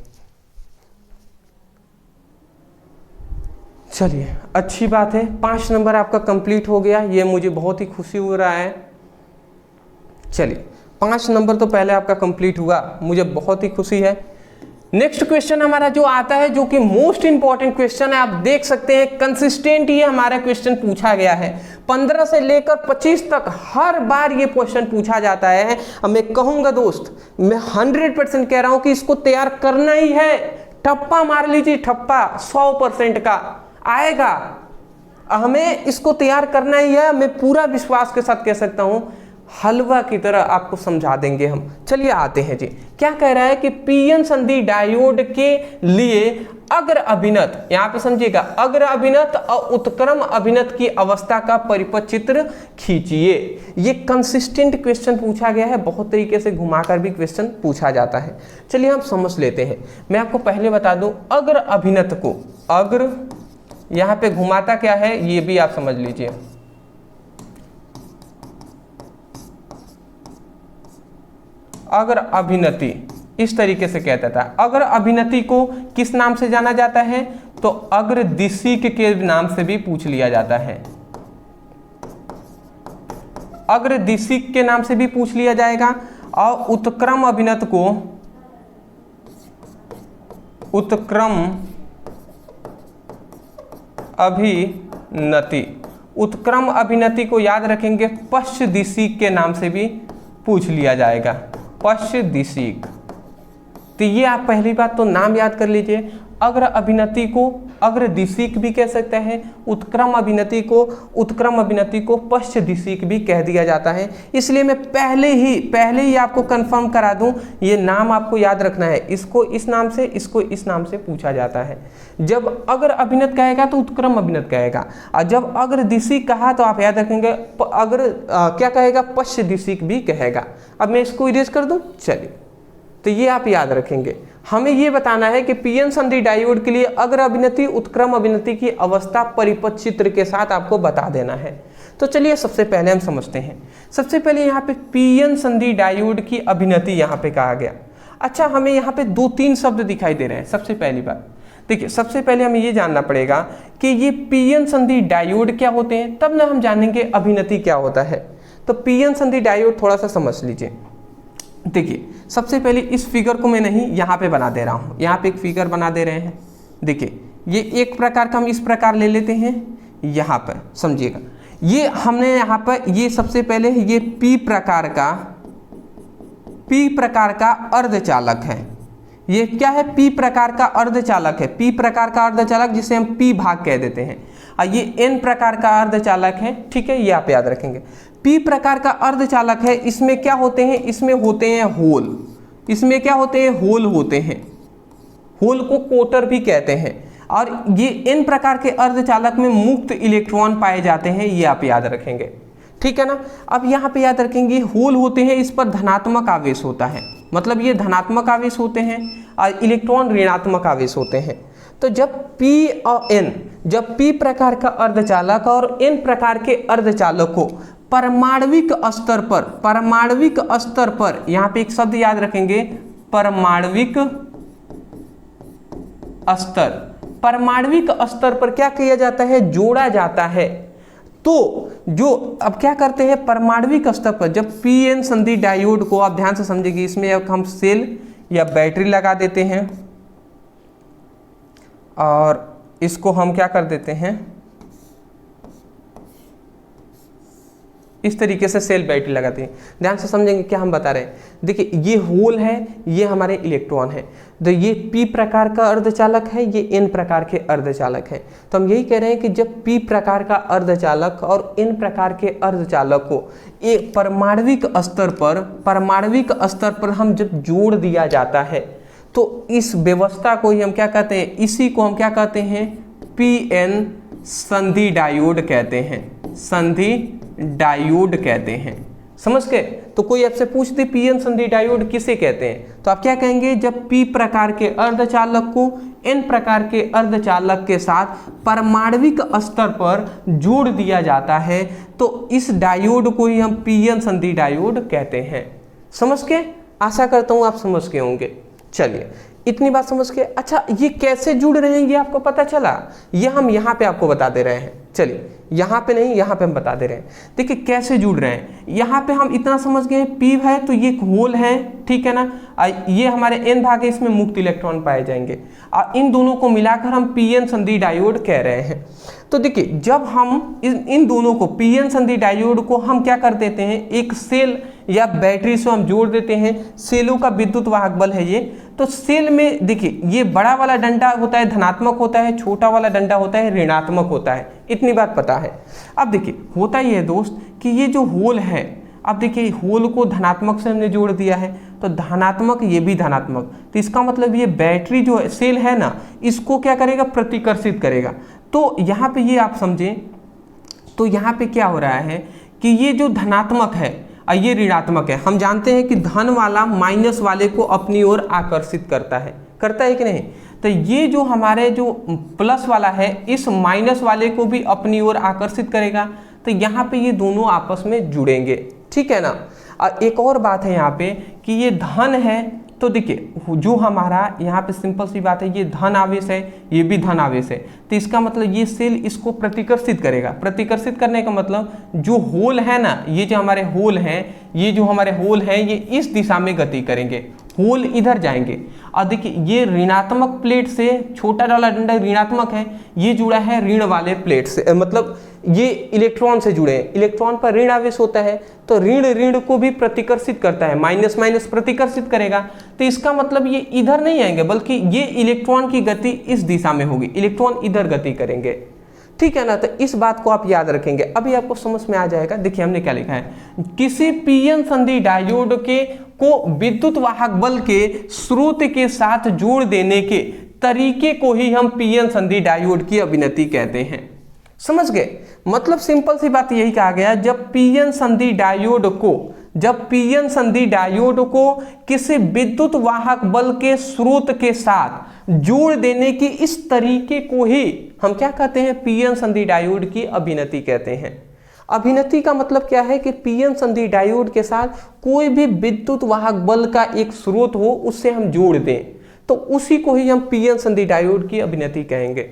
चलिए, अच्छी बात है, 5 नंबर आपका कंप्लीट हो गया, ये मुझे बहुत ही खुशी हो रहा है। चलिए, 5 नंबर तो पहले आपका कंप्लीट हुआ, मुझे बहुत ही खुशी है। नेक्स्ट क्वेश्चन हमारा जो आता है, जो कि मोस्ट इंपॉर्टेंट क्वेश्चन है, आप देख सकते हैं कंसिस्टेंट ये हमारा क्वेश्चन पूछा गया है। 15 से लेकर 25 तक हर बार ये क्वेश्चन पूछा जाता है। अब मैं कहूंगा दोस्त, मैं 100% कह रहा हूं कि इसको तैयार करना ही है। ठप्पा मार लीजिए, ठप्पा 100% का आएगा, हमें इसको तैयार करना ही है। मैं पूरा विश्वास के साथ कह सकता हूं, हलवा की तरह आपको समझा देंगे हम। चलिए आते हैं जी, क्या कह रहा है कि पीएन संधि डायोड के लिए अग्र अभिनत, यहां पे समझिएगा, अग्र अभिनत और उत्क्रम अभिनत की अवस्था का परिपथ चित्र खींचिए। ये कंसिस्टेंट क्वेश्चन पूछा गया है, बहुत तरीके से घुमाकर भी क्वेश्चन पूछा जाता है। चलिए हम समझ लेते हैं। मैं आपको पहले बता दूं, अग्र अभिनत को, अग्र यहां पे घुमाता क्या है ये भी आप समझ लीजिए। अग्र अभिनति इस तरीके से कहता था। अग्र अभिनति को किस नाम से जाना जाता है, तो अग्र दिशीक के नाम से भी पूछ लिया जाता है। अग्र दिशीक के नाम से भी पूछ लिया जाएगा। और उत्क्रम अभिनत को, उत्क्रम अभिनति, उत्क्रम अभिनति को याद रखेंगे, पश्च दिशीक के नाम से भी पूछ लिया जाएगा, पश्च दिशीक। तो ये आप पहली बात तो नाम याद कर लीजिए। अग्र अभिनति को अग्र दिशीक भी कह सकते हैं, उत्क्रम अभिनति को पश्च दिशीक भी कह दिया जाता है। इसलिए मैं पहले ही आपको कंफर्म करा दूं, ये नाम आपको याद रखना है। इसको इस नाम से, इसको इस नाम से पूछा जाता है। जब अग्र अभिनत कहेगा तो उत्क्रम अभिनत कहेगा, और जब अग्र दिशीक कहा तो आप याद रखेंगे अग्र क्या कहेगा, पश्च दिशीक भी कहेगा। अब मैं इसको इरेज कर दूं, चलिए, तो ये आप याद रखेंगे। हमें ये बताना है कि पीएन संधि डायोड के लिए अग्र अभिनति उत्क्रम अभिनति की अवस्था परिपथ चित्र के साथ आपको बता देना है। तो चलिए सबसे पहले हम समझते हैं। सबसे पहले यहाँ पे पीएन संधि डायोड की अभिनति यहाँ पे कहा गया। अच्छा, हमें यहाँ पे 2-3 शब्द दिखाई दे रहे हैं। सबसे पहली बात देखिए सबसे पहले हमें ये जानना पड़ेगा कि ये पीएन संधि डायोड क्या होते हैं, तब ना हम जानेंगे अभिनति क्या होता है। तो पीएन संधि डायोड थोड़ा सा समझ लीजिए। देखिए सबसे पहले इस फिगर को मैं नहीं यहाँ पे बना दे रहा हूँ, यहाँ पे एक फिगर बना दे रहे हैं। देखिए ये एक प्रकार का हम इस प्रकार ले लेते हैं, यहाँ पर समझिएगा ये हमने यहाँ पर ये सबसे पहले ये पी प्रकार का अर्धचालक है। ये क्या है? पी प्रकार का अर्धचालक है। पी प्रकार का अर्धचालक जिसे हम पी भाग कह देते हैं, और ये एन प्रकार का अर्धचालक है। ठीक है, ये आप याद रखेंगे। पी प्रकार का अर्धचालक है, इसमें क्या होते हैं? इसमें होते हैं होल। इसमें क्या होते हैं? होल होते हैं। होल को कोटर भी कहते हैं। और ये एन प्रकार के अर्धचालक में मुक्त इलेक्ट्रॉन पाए जाते हैं, ये आप याद रखेंगे। ठीक है ना। अब यहाँ पे याद रखेंगे होल होते हैं, इस पर धनात्मक आवेश होता है, मतलब ये धनात्मक आवेश होते हैं और इलेक्ट्रॉन ऋणात्मक आवेश होते हैं। तो जब P और N, जब P प्रकार का अर्धचालक और N प्रकार के अर्धचालक को परमाणविक स्तर पर यहाँ पे एक शब्द याद रखेंगे, परमाणविक स्तर पर क्या किया जाता है? जोड़ा जाता है। तो जो अब क्या करते हैं परमाणविक स्तर पर, जब पीएन संधि डायोड को आप ध्यान से समझेंगे, इसमें अब हम सेल या बैटरी लगा देते हैं और इसको हम क्या कर देते हैं, इस तरीके से सेल बैटरी लगाते हैं। ध्यान से समझेंगे क्या हम बता रहे हैं। देखिए ये होल है, ये हमारे इलेक्ट्रॉन है। तो ये पी प्रकार का अर्धचालक है, ये एन प्रकार के अर्धचालक है। तो हम यही कह रहे हैं कि जब पी प्रकार का अर्धचालक और एन प्रकार के अर्धचालक को एक परमाणविक स्तर पर हम जब जोड़ दिया जाता है, तो इस व्यवस्था को ही हम क्या कहते हैं? इसी को हम क्या कहते हैं? पीएन संधि डायोड कहते हैं। संधि डायोड कहते हैं, समझ गए। तो कोई आपसे पूछ दे पीएन संधि डायोड किसे कहते हैं, तो आप क्या कहेंगे? जब पी प्रकार के अर्धचालक को एन प्रकार के अर्धचालक के साथ परमाणविक स्तर पर जोड़ दिया जाता है, तो इस डायोड को ही हम पीएन संधि डायोड कहते हैं। समझ के? आशा करता हूं आप समझ के होंगे। चलिए इतनी बात समझ के, अच्छा ये कैसे जुड़ रहे हैं ये आपको पता चला? ये हम यहाँ पे आपको बता दे रहे हैं। चलिए यहाँ पे नहीं, यहाँ पे हम बता दे रहे हैं। देखिए कैसे जुड़ रहे हैं। यहाँ पे हम इतना समझ गए पी है तो ये होल है, ठीक है ना। ये हमारे एन भाग है, इसमें मुक्त इलेक्ट्रॉन पाए जाएंगे और इन दोनों को मिलाकर हम पीएन संधि डायोड कह रहे हैं। तो देखिए जब हम इन दोनों को पीएन संधि डायोड को हम क्या कर देते हैं, एक सेल या बैटरी से हम जोड़ देते हैं। सेलों का विद्युत वाहक बल है ये। तो सेल में देखिए ये बड़ा वाला डंडा होता है धनात्मक होता है, छोटा वाला डंडा होता है ऋणात्मक होता है। इतनी बात पता है। अब देखिए होता ही है दोस्त कि ये जो होल है, अब देखिए होल को धनात्मक से हमने जोड़ दिया है, तो धनात्मक ये भी धनात्मक, तो इसका मतलब ये बैटरी जो सेल है ना, इसको क्या करेगा? प्रतिकर्षित करेगा। तो यहाँ पे ये आप समझें, तो यहाँ पे क्या हो रहा है कि ये जो धनात्मक है और ये ऋणात्मक है। हम जानते हैं कि धन वाला माइनस वाले को अपनी ओर आकर्षित करता है कि नहीं? तो ये जो हमारे जो प्लस वाला है, इस माइनस वाले को भी अपनी ओर आकर्षित करेगा। तो यहाँ पे ये दोनों आपस में जुड़ेंगे, ठीक है ना। और एक और बात है यहाँ पे कि ये धन है, तो देखिए जो हमारा यहाँ पे सिंपल सी बात है, ये धन आवेश है, ये भी धन आवेश है। तो इसका मतलब ये सेल इसको प्रतिकर्षित करेगा। प्रतिकर्षित करने का मतलब जो होल है ना, ये जो हमारे होल हैं, ये इस दिशा में गति करेंगे, होल इधर जाएंगे। और देखिए ये ऋणात्मक प्लेट से, छोटा वाला डंडा ऋणात्मक है, ये जुड़ा है ऋण वाले प्लेट से, मतलब ये इलेक्ट्रॉन से जुड़े हैं। इलेक्ट्रॉन पर ऋण आवेश होता है, तो ऋण को भी प्रतिकर्षित करता है, माइनस माइनस प्रतिकर्षित करेगा। तो इसका मतलब ये इधर नहीं आएंगे, बल्कि ये इलेक्ट्रॉन की गति इस दिशा में होगी, इलेक्ट्रॉन इधर गति करेंगे, ठीक है ना। तो इस बात को आप याद रखेंगे, अभी आपको समझ में आ जाएगा। देखिए हमने क्या लिखा है, किसी पीएन संधि डायोड को विद्युत वाहक बल के स्रोत के साथ जोड़ देने के तरीके को ही हम पीएन संधि डायोड की अभिनति कहते हैं। समझ गए? मतलब सिंपल सी बात यही कहा गया, जब पीएन संधि डायोड को किसी विद्युत वाहक बल के स्रोत के साथ जोड़ देने की इस तरीके को ही हम क्या कहते हैं? पीएन संधि डायोड की अभिनति कहते हैं। अभिनति का मतलब क्या है कि पीएन संधि डायोड के साथ कोई भी विद्युत वाहक बल का एक स्रोत हो, उससे हम जोड़ दें। तो उसी को ही हम पी एन संधि डायोड की अभिनति कहेंगे।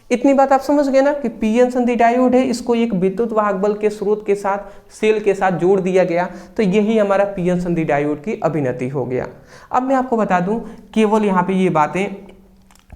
इतनी बात आप समझ गए ना कि पी एन संधि डायोड है, इसको एक विद्युत वाहक बल के स्रोत के साथ सेल के साथ जोड़ दिया गया, तो यही हमारा पी एन संधि डायोड की अभिनति हो गया। अब मैं आपको बता दूं केवल यहाँ पे ये बातें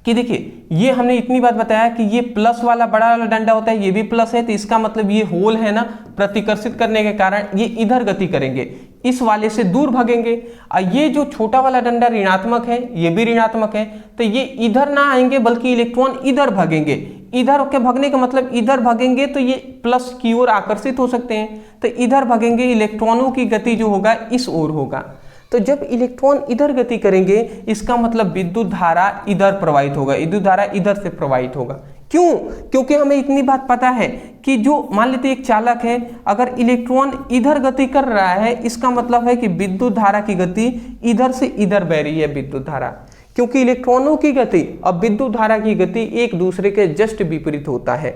कि देखिए ये हमने इतनी बात बताया कि ये प्लस वाला बड़ा वाला डंडा होता है, ये भी प्लस है, तो इसका मतलब ये होल है ना, प्रतिकर्षित करने के कारण ये इधर गति करेंगे, इस वाले से दूर भागेंगे। और ये जो छोटा वाला डंडा ऋणात्मक है, ये भी ऋणात्मक है, तो ये इधर ना आएंगे बल्कि इलेक्ट्रॉन इधर भागेंगे। इधर के भागने का मतलब इधर भागेंगे तो ये प्लस की ओर आकर्षित हो सकते हैं, तो इधर भागेंगे, इलेक्ट्रॉनों की गति जो होगा इस ओर होगा। तो जब इलेक्ट्रॉन इधर गति करेंगे इसका मतलब विद्युत धारा इधर प्रवाहित होगा, विद्युत धारा इधर से प्रवाहित होगा। क्यों? क्योंकि हमें इतनी बात पता है कि जो मान लेते एक चालक है, अगर इलेक्ट्रॉन इधर गति कर रहा है इसका मतलब है कि विद्युत धारा की गति इधर से इधर बह रही है विद्युत धारा, क्योंकि इलेक्ट्रॉनों की गति और विद्युत धारा की गति एक दूसरे के जस्ट विपरीत होता है।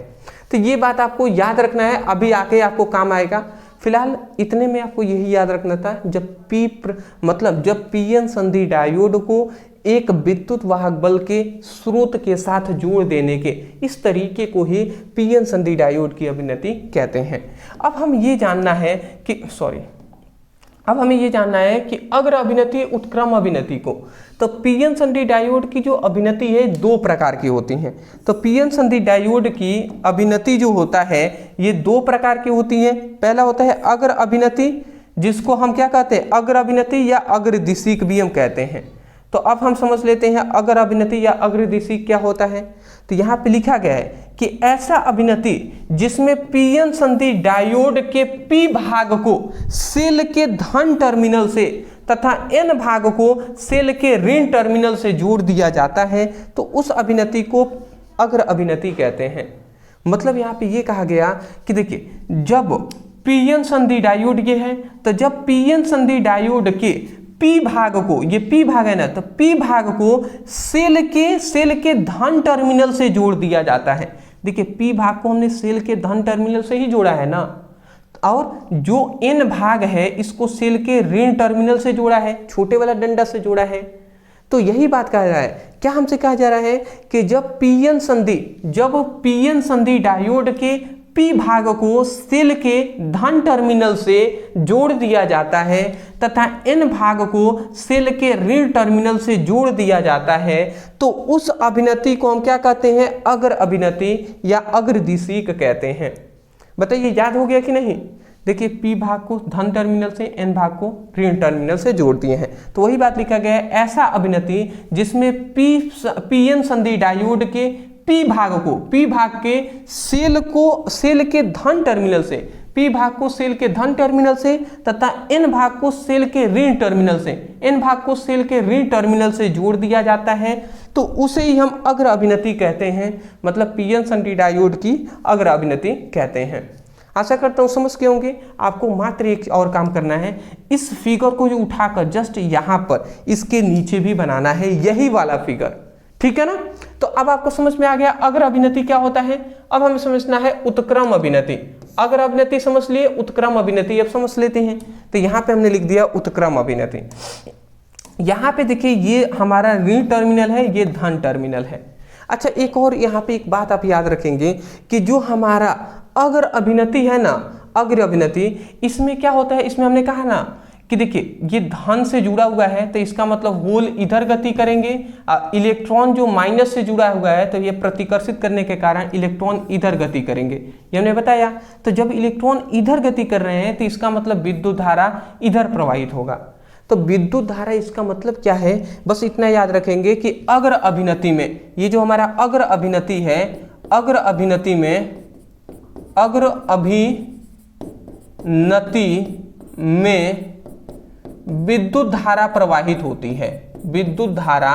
तो ये बात आपको याद रखना है, अभी आके आपको काम आएगा। फिलहाल इतने में आपको यही याद रखना था, जब पी एन संधि डायोड को एक विद्युत वाहक बल के स्रोत के साथ जोड़ देने के इस तरीके को ही पी एन संधि डायोड की अभिनति कहते हैं। अब हमें ये जानना है कि अग्र अभिनति उत्क्रम अभिनति को, तो पी एन संधि डायोड की जो अभिनति है दो प्रकार की होती हैं। तो पी एन संधि डायोड की अभिनति जो होता है ये दो प्रकार की होती है। पहला होता है अग्र अभिनति, जिसको हम क्या कहते हैं, अग्र अभिनति या अग्रदिशीक भी हम कहते हैं। तो अब हम समझ लेते हैं अग्र अभिनति या अग्रदिशीक क्या होता है। तो यहाँ पे लिखा गया है कि ऐसा अभिनति जिसमें पी एन संधि डायोड के पी भाग को सेल के धन टर्मिनल से तथा एन भाग को सेल के ऋण टर्मिनल से जोड़ दिया जाता है, तो उस अभिनति को अग्र अभिनति कहते हैं। मतलब यहाँ पे ये कहा गया कि देखिए जब पी एन संधि डायोड ये है, तो जब पी एन संधि डायोड के पी भाग को, ये पी भाग है ना, तो पी भाग को सेल के धन टर्मिनल से जोड़ दिया जाता है। देखिए पी भाग को हमने सेल के धन टर्मिनल से ही जोड़ा है ना, और जो एन भाग है इसको सेल के ऋण टर्मिनल से जोड़ा है, छोटे वाला डंडा से जोड़ा है। तो यही बात कहा जा रहा है, क्या हमसे कहा जा रहा है कि जब पी एन संधि डायोड के पी भाग को सेल के धन टर्मिनल से जोड़ दिया जाता है तथा एन भाग को सेल के ऋण टर्मिनल से जोड़ दिया जाता है, तो उस अभिनति को हम क्या कहते हैं, अग्र अभिनति या अग्रदिशीक कहते हैं। बताइए याद हो गया कि नहीं। देखिए पी भाग को धन टर्मिनल से, एन भाग को ऋण टर्मिनल से जोड़ दिए हैं, तो वही बात लिखा गया है, ऐसा अभिनति जिसमें पी एन संधि डायोड के पी भाग के सेल के धन टर्मिनल से, पी भाग को सेल के धन टर्मिनल से तथा एन भाग को सेल के ऋण टर्मिनल से जोड़ दिया जाता है, तो उसे ही हम अग्र अभिनति कहते हैं। मतलब पी एन संधि डायोड की अग्र अभिनति कहते हैं। आशा करता हूँ समझ के होंगे। आपको मात्र एक और काम करना है, इस फिगर को जो उठाकर जस्ट यहाँ पर इसके नीचे भी बनाना है, यही वाला फिगर, ठीक है ना। तो अब आपको समझ में आ गया अग्र अभिनति क्या होता है। अब हमें समझना है उत्क्रम अभिनति। अग्र अभिनति समझ लिए, उत्क्रम अभिनति अब समझ लेते हैं। तो यहाँ पे हमने लिख दिया उत्क्रम अभिनति। यहाँ पे देखिए ये हमारा ऋण टर्मिनल है, ये धन टर्मिनल है। अच्छा एक और यहाँ पे एक बात आप याद रखेंगे कि जो हमारा अग्र अभिनति है ना, अग्र अभिनति, इसमें क्या होता है, इसमें हमने कहा ना कि देखिए ये धन से जुड़ा हुआ है, तो इसका मतलब होल इधर गति करेंगे, इलेक्ट्रॉन जो माइनस से जुड़ा हुआ है तो ये प्रतिकर्षित करने के कारण इलेक्ट्रॉन इधर गति करेंगे, ये हमने बताया। तो जब इलेक्ट्रॉन इधर गति कर रहे हैं तो इसका मतलब विद्युत धारा इधर प्रवाहित होगा। तो विद्युत धारा इसका मतलब क्या है, बस इतना याद रखेंगे कि अग्र अभिनति में, ये जो हमारा अग्र अभिनति है, अग्र अभिनति में विद्युत धारा प्रवाहित होती है, विद्युत धारा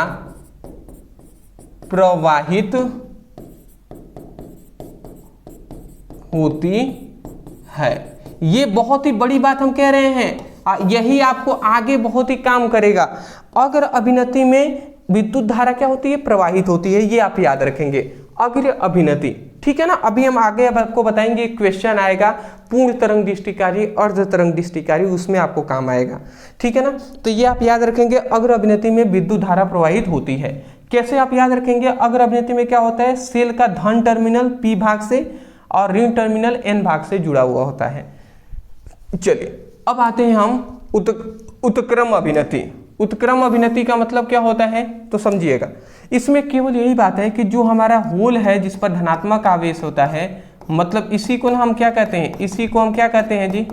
प्रवाहित होती है। ये बहुत ही बड़ी बात हम कह रहे हैं, यही आपको आगे बहुत ही काम करेगा। अग्र अभिनति में विद्युत धारा क्या होती है, प्रवाहित होती है, ये आप याद रखेंगे। अग्र अभिनति, ठीक है ना। अभी हम आगे अब आपको बताएंगे, क्वेश्चन आएगा पूर्ण तरंग दृष्टिकारी, अर्ध तरंग दृष्टिकारी, उसमें आपको काम आएगा, ठीक है ना। तो ये आप याद रखेंगे, अग्र अभिनति में विद्युत धारा प्रवाहित होती है। कैसे आप याद रखेंगे, अग्र अभिनति में क्या होता है, सेल का धन टर्मिनल P भाग से और ऋण टर्मिनल N भाग से जुड़ा हुआ होता है। चलिए अब आते हैं हम उत्क्रम अभिनति। उत्क्रम अभिनति का मतलब क्या होता है तो समझिएगा, इसमें केवल यही बात है कि जो हमारा होल है जिस पर धनात्मक आवेश होता है, मतलब इसी को हम क्या कहते हैं, इसी को हम क्या कहते हैं जी,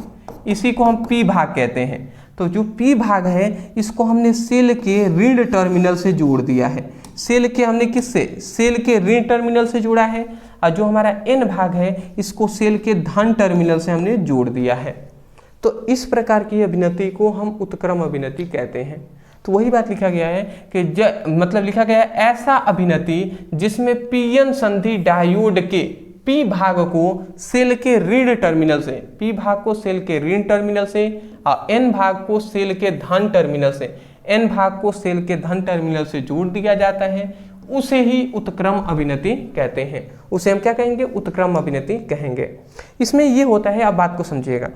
इसी को हम P भाग कहते हैं। तो जो P भाग है इसको हमने सेल के ऋण टर्मिनल से जोड़ दिया है। सेल के हमने किससे, सेल के ऋण टर्मिनल से जोड़ा है, और जो हमारा N भाग है इसको सेल के धन टर्मिनल से हमने जोड़ दिया है। तो इस प्रकार की अभिनति को हम उत्क्रम अभिनति कहते हैं। तो वही बात लिखा गया है कि मतलब लिखा गया है ऐसा अभिनति जिसमें पीएन संधि डायोड के P भाग को सेल के ऋण टर्मिनल से, P भाग को सेल के ऋण टर्मिनल से और N भाग को सेल के धन टर्मिनल से, N भाग को सेल के धन टर्मिनल से जोड़ दिया जाता है, उसे ही उत्क्रम अभिनति कहते हैं। उसे हम क्या कहेंगे, उत्क्रम अभिनति कहेंगे। इसमें ये होता है, अब बात को समझिएगा,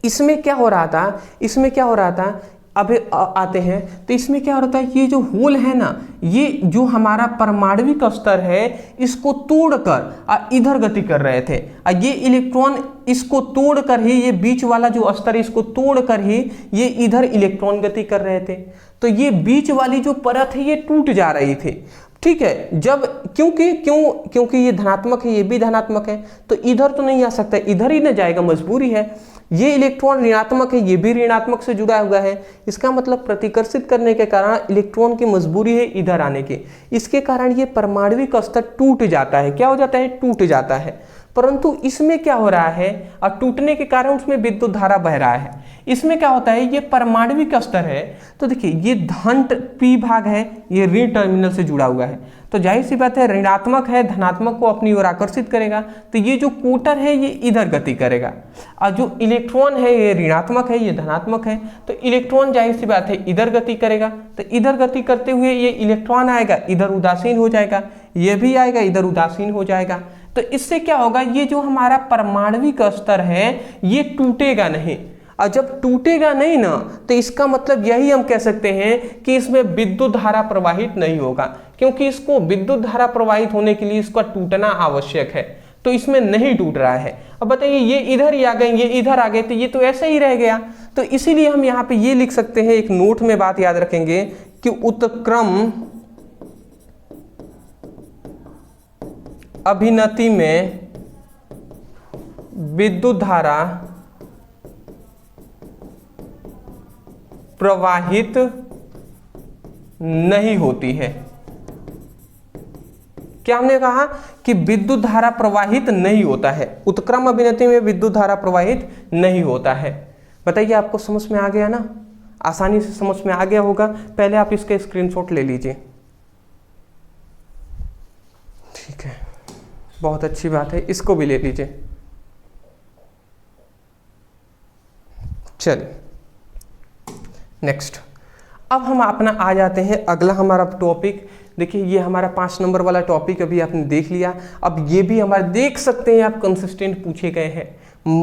इसमें क्या हो रहा था, इसमें क्या हो रहा था, अब आते हैं तो इसमें क्या होता है, ये जो होल है ना, ये जो हमारा परमाणविक स्तर है इसको तोड़कर इधर गति कर रहे थे, और ये इलेक्ट्रॉन इसको तोड़कर ही, ये बीच वाला जो स्तर है इसको तोड़कर ही ये इधर इलेक्ट्रॉन गति कर रहे थे। तो ये बीच वाली जो परत है ये टूट जा रही थी, ठीक है। जब क्योंकि ये धनात्मक है, ये भी धनात्मक है, तो इधर तो नहीं आ सकता, इधर ही न जाएगा, मजबूरी है। ये इलेक्ट्रॉन ऋणात्मक है, ये भी ऋणात्मक से जुड़ा हुआ है, इसका मतलब प्रतिकर्षित करने के कारण इलेक्ट्रॉन की मजबूरी है इधर आने की। इसके कारण ये परमाणविक स्तर टूट जाता है, क्या हो जाता है, टूट जाता है। परंतु इसमें क्या हो रहा है, और टूटने के कारण उसमें विद्युत धारा बह रहा है। इसमें क्या होता है, ये परमाणविक स्तर है, तो देखिए ये धन P भाग है, ये ऋण टर्मिनल से जुड़ा हुआ है, तो जाहिर सी बात है ऋणात्मक है, धनात्मक को अपनी ओर आकर्षित करेगा, तो ये जो कोटर है ये इधर गति करेगा, और जो इलेक्ट्रॉन है ये ऋणात्मक है, ये धनात्मक है, तो इलेक्ट्रॉन जाहिर सी बात है इधर गति करेगा। तो इधर गति करते हुए ये इलेक्ट्रॉन आएगा, इधर उदासीन हो जाएगा, ये भी आएगा, इधर उदासीन हो जाएगा। तो इससे क्या होगा, ये जो हमारा परमाणविक स्तर है ये टूटेगा नहीं, और जब टूटेगा नहीं ना, तो इसका मतलब यही हम कह सकते हैं कि इसमें विद्युत धारा प्रवाहित नहीं होगा, क्योंकि इसको विद्युत धारा प्रवाहित होने के लिए इसका टूटना आवश्यक है, तो इसमें नहीं टूट रहा है। अब बताइए ये इधर ही आ गए, ये इधर आ गए, तो ये तो ऐसे ही रह गया। तो इसीलिए हम यहाँ पे ये लिख सकते हैं, एक नोट में बात याद रखेंगे कि उत्क्रम अभिनति में विद्युत धारा प्रवाहित नहीं होती है। क्या हमने कहा कि विद्युत धारा प्रवाहित नहीं होता है, उत्क्रम अभिनति में विद्युत धारा प्रवाहित नहीं होता है। बताइए आपको समझ में आ गया ना, आसानी से समझ में आ गया होगा। पहले आप इसके स्क्रीनशॉट ले लीजिए, ठीक है, बहुत अच्छी बात है, इसको भी ले लीजिए। चलिए नेक्स्ट, अब हम अपना आ जाते हैं अगला हमारा टॉपिक। देखिए ये हमारा 5 नंबर वाला टॉपिक अभी आपने देख लिया। अब ये भी हमारे देख सकते हैं आप, कंसिस्टेंट पूछे गए हैं,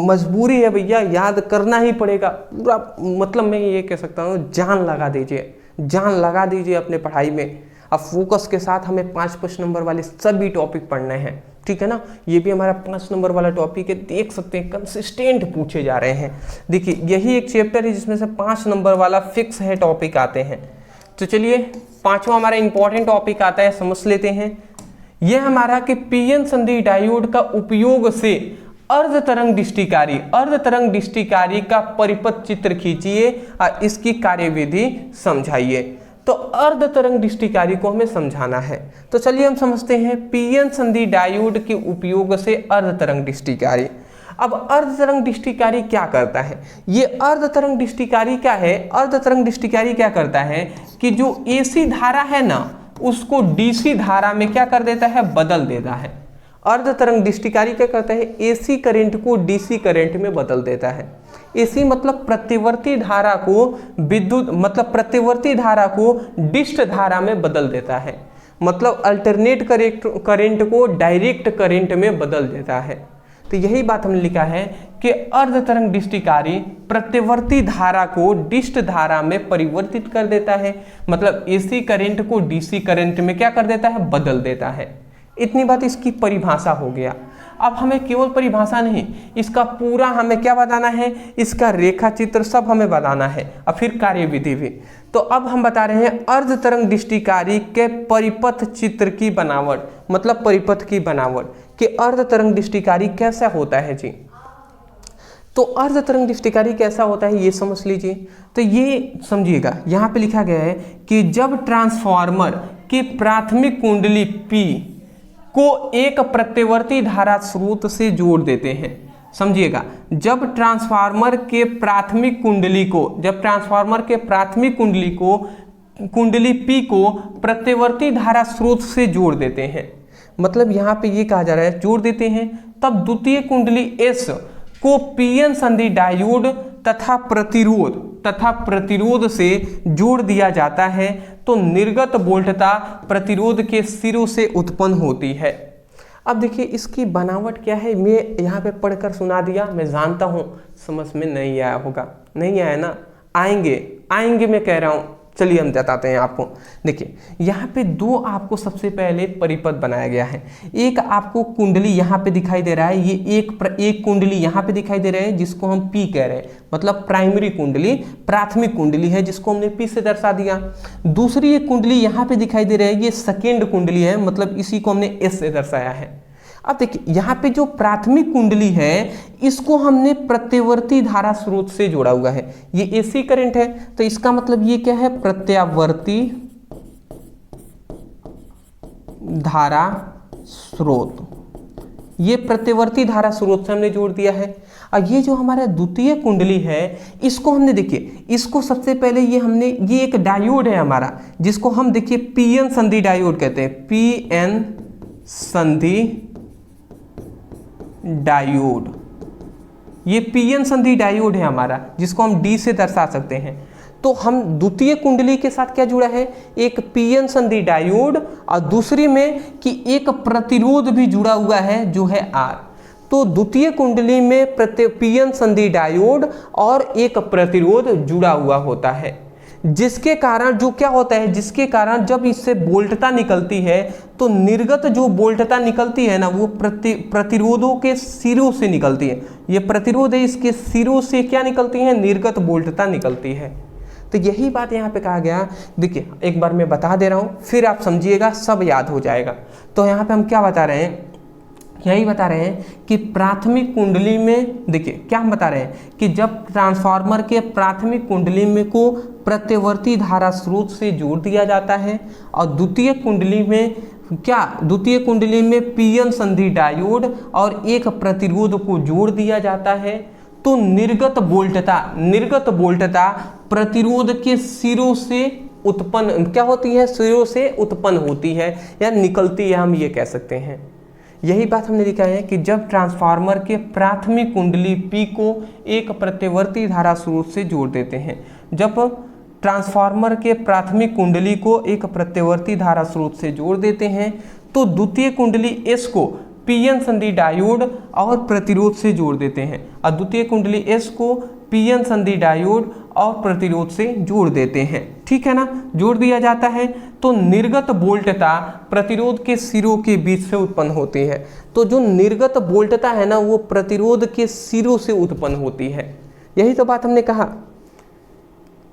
मजबूरी है भैया, याद करना ही पड़ेगा पूरा। मतलब मैं ये कह सकता हूँ जान लगा दीजिए, जान लगा दीजिए अपने पढ़ाई में। अब फोकस के साथ हमें 5 नंबर वाले सभी टॉपिक पढ़ने हैं, ठीक है ना। ये भी हमारा 5 नंबर वाला टॉपिक है, देख सकते हैं कंसिस्टेंट पूछे जा रहे हैं। देखिए यही एक चैप्टर है जिसमें से 5 नंबर वाला फिक्स है टॉपिक आते हैं। तो चलिए 5वां हमारा इंपॉर्टेंट टॉपिक आता है, समझ लेते हैं। यह हमारा कि पीएन संधि डायोड का उपयोग से अर्ध तरंग दृष्टिकारी का परिपथ चित्र खींचिए और इसकी कार्यविधि समझाइए। तो अर्ध तरंग दृष्टिकारी को हमें समझाना है। तो चलिए हम समझते हैं पीएन संधि डायोड के उपयोग से अर्ध तरंग दृष्टिकारी। अब अर्ध तरंग दृष्टिकारी क्या करता है, ये अर्ध तरंग दृष्टिकारी क्या है, अर्ध तरंग दृष्टिकारी क्या करता है कि जो एसी धारा है ना उसको डीसी धारा में क्या कर देता है, बदल देता है। अर्ध तरंग दृष्टिकारी क्या करता है, एसी करंट को डीसी करंट में बदल देता है। एसी मतलब प्रतिवर्ती धारा को विद्युत मतलब प्रतिवर्ती धारा को डिस्ट धारा में बदल देता है। मतलब अल्टरनेट करंट को डायरेक्ट करंट में बदल देता है। तो यही बात हमने लिखा है कि अर्ध तरंग डिस्टिकारी प्रत्यवर्ती धारा को डिस्ट धारा में परिवर्तित कर देता है, मतलब एसी करंट को डीसी करंट में क्या कर देता है, बदल देता है। इतनी बात इसकी परिभाषा हो गया। अब हमें केवल परिभाषा नहीं, इसका पूरा हमें क्या बताना है, इसका रेखा चित्र सब हमें बताना है और फिर कार्यविधि भी। तो अब हम बता रहे हैं अर्ध तरंग डिस्टिकारी के परिपथ चित्र की बनावट, मतलब परिपथ की बनावट कि अर्ध तरंग डिस्टिकारी कैसा होता है जी। तो अर्ध तरंग डिस्टिकारी कैसा होता है ये समझ लीजिए। तो ये समझिएगा, यहाँ पे लिखा गया है कि जब ट्रांसफार्मर की प्राथमिक कुंडली P को एक प्रत्यवर्ती धारा स्रोत से जोड़ देते हैं। समझिएगा, जब ट्रांसफार्मर के प्राथमिक कुंडली को, जब ट्रांसफार्मर के प्राथमिक कुंडली P को प्रत्यवर्ती धारा स्रोत से जोड़ देते हैं, मतलब यहाँ पे ये कहा जा रहा है जोड़ देते हैं, तब द्वितीय कुंडली S को पीएन संधि डायोड तथा प्रतिरोध से जोड़ दिया जाता है, तो निर्गत वोल्टता प्रतिरोध के सिरों से उत्पन्न होती है। अब देखिए इसकी बनावट क्या है, मैं यहाँ पे पढ़कर सुना दिया, मैं जानता हूँ समझ में नहीं आया होगा, नहीं आया ना, आएंगे मैं कह रहा हूँ। चलिए हम बताते हैं आपको। देखिए यहाँ पे दो आपको सबसे पहले परिपथ बनाया गया है। एक आपको कुंडली यहाँ पे दिखाई दे रहा है, ये एक कुंडली यहाँ पे दिखाई दे रहा है जिसको हम P कह रहे हैं, मतलब प्राइमरी कुंडली, प्राथमिक कुंडली है जिसको हमने P से दर्शा दिया। दूसरी एक कुंडली यहाँ पे दिखाई दे रहा है, ये सेकेंड कुंडली है, मतलब इसी को हमने S से दर्शाया है। अब देखिए यहाँ पे जो प्राथमिक कुंडली है इसको हमने प्रत्यवर्ती धारा स्रोत से जोड़ा हुआ है, ये एसी करंट है, तो इसका मतलब ये क्या है, प्रत्यावर्ती धारा स्रोत, ये प्रत्यवर्ती धारा स्रोत से हमने जोड़ दिया है। और ये जो हमारा द्वितीय कुंडली है इसको हमने, देखिए इसको सबसे पहले ये एक डायोड है हमारा, जिसको हम देखिए पीएन संधि डायोड कहते हैं, पीएन संधि डायोड, ये पीएन संधि डायोड है हमारा, जिसको हम डी से दर्शा सकते हैं। तो हम द्वितीय कुंडली के साथ क्या जुड़ा है, एक पीएन संधि डायोड, और दूसरी में कि एक प्रतिरोध भी जुड़ा हुआ है जो है R। तो द्वितीय कुंडली में पीएन संधि डायोड और एक प्रतिरोध जुड़ा हुआ होता है, जिसके कारण जो क्या होता है, जिसके कारण जब इससे वोल्टता निकलती है तो निर्गत जो वोल्टता निकलती है ना, वो प्रतिरोधों के सिरों से निकलती है। ये प्रतिरोध है, इसके सिरों से क्या निकलती है, निर्गत वोल्टता निकलती है। तो यही बात यहाँ पे कहा गया। देखिए एक बार मैं बता दे रहा हूँ, फिर आप समझिएगा, सब याद हो जाएगा। तो यहाँ पे हम क्या बता रहे हैं, यही बता रहे हैं कि प्राथमिक कुंडली में, देखिए क्या हम बता रहे हैं कि जब ट्रांसफार्मर के प्राथमिक कुंडली में को प्रत्यवर्ती धारा स्रोत से जोड़ दिया जाता है, और द्वितीय कुंडली में क्या, द्वितीय कुंडली में पीएन संधि डायोड और एक प्रतिरोध को जोड़ दिया जाता है, तो निर्गत वोल्टता प्रतिरोध के सिरों से उत्पन्न क्या होती है, सिरों से उत्पन्न होती है या निकलती है, हम ये कह सकते हैं। यही बात हमने लिखा है कि जब ट्रांसफार्मर के प्राथमिक कुंडली P को एक प्रत्यवर्ती धारा स्रोत से जोड़ देते हैं, जब ट्रांसफार्मर के प्राथमिक कुंडली को एक प्रत्यवर्ती धारा स्रोत से जोड़ देते हैं, तो द्वितीय कुंडली S को पीएन संधि डायोड और प्रतिरोध से जोड़ देते हैं, और द्वितीय कुंडली S को पीएन संधि डायोड और प्रतिरोध से जोड़ देते हैं। ठीक है ना, जोड़ दिया जाता है तो निर्गत वोल्टता प्रतिरोध के सिरों के बीच से उत्पन्न होती है। तो जो निर्गत वोल्टता है ना, वो प्रतिरोध के सिरों से उत्पन्न होती है। यही तो बात हमने कहा,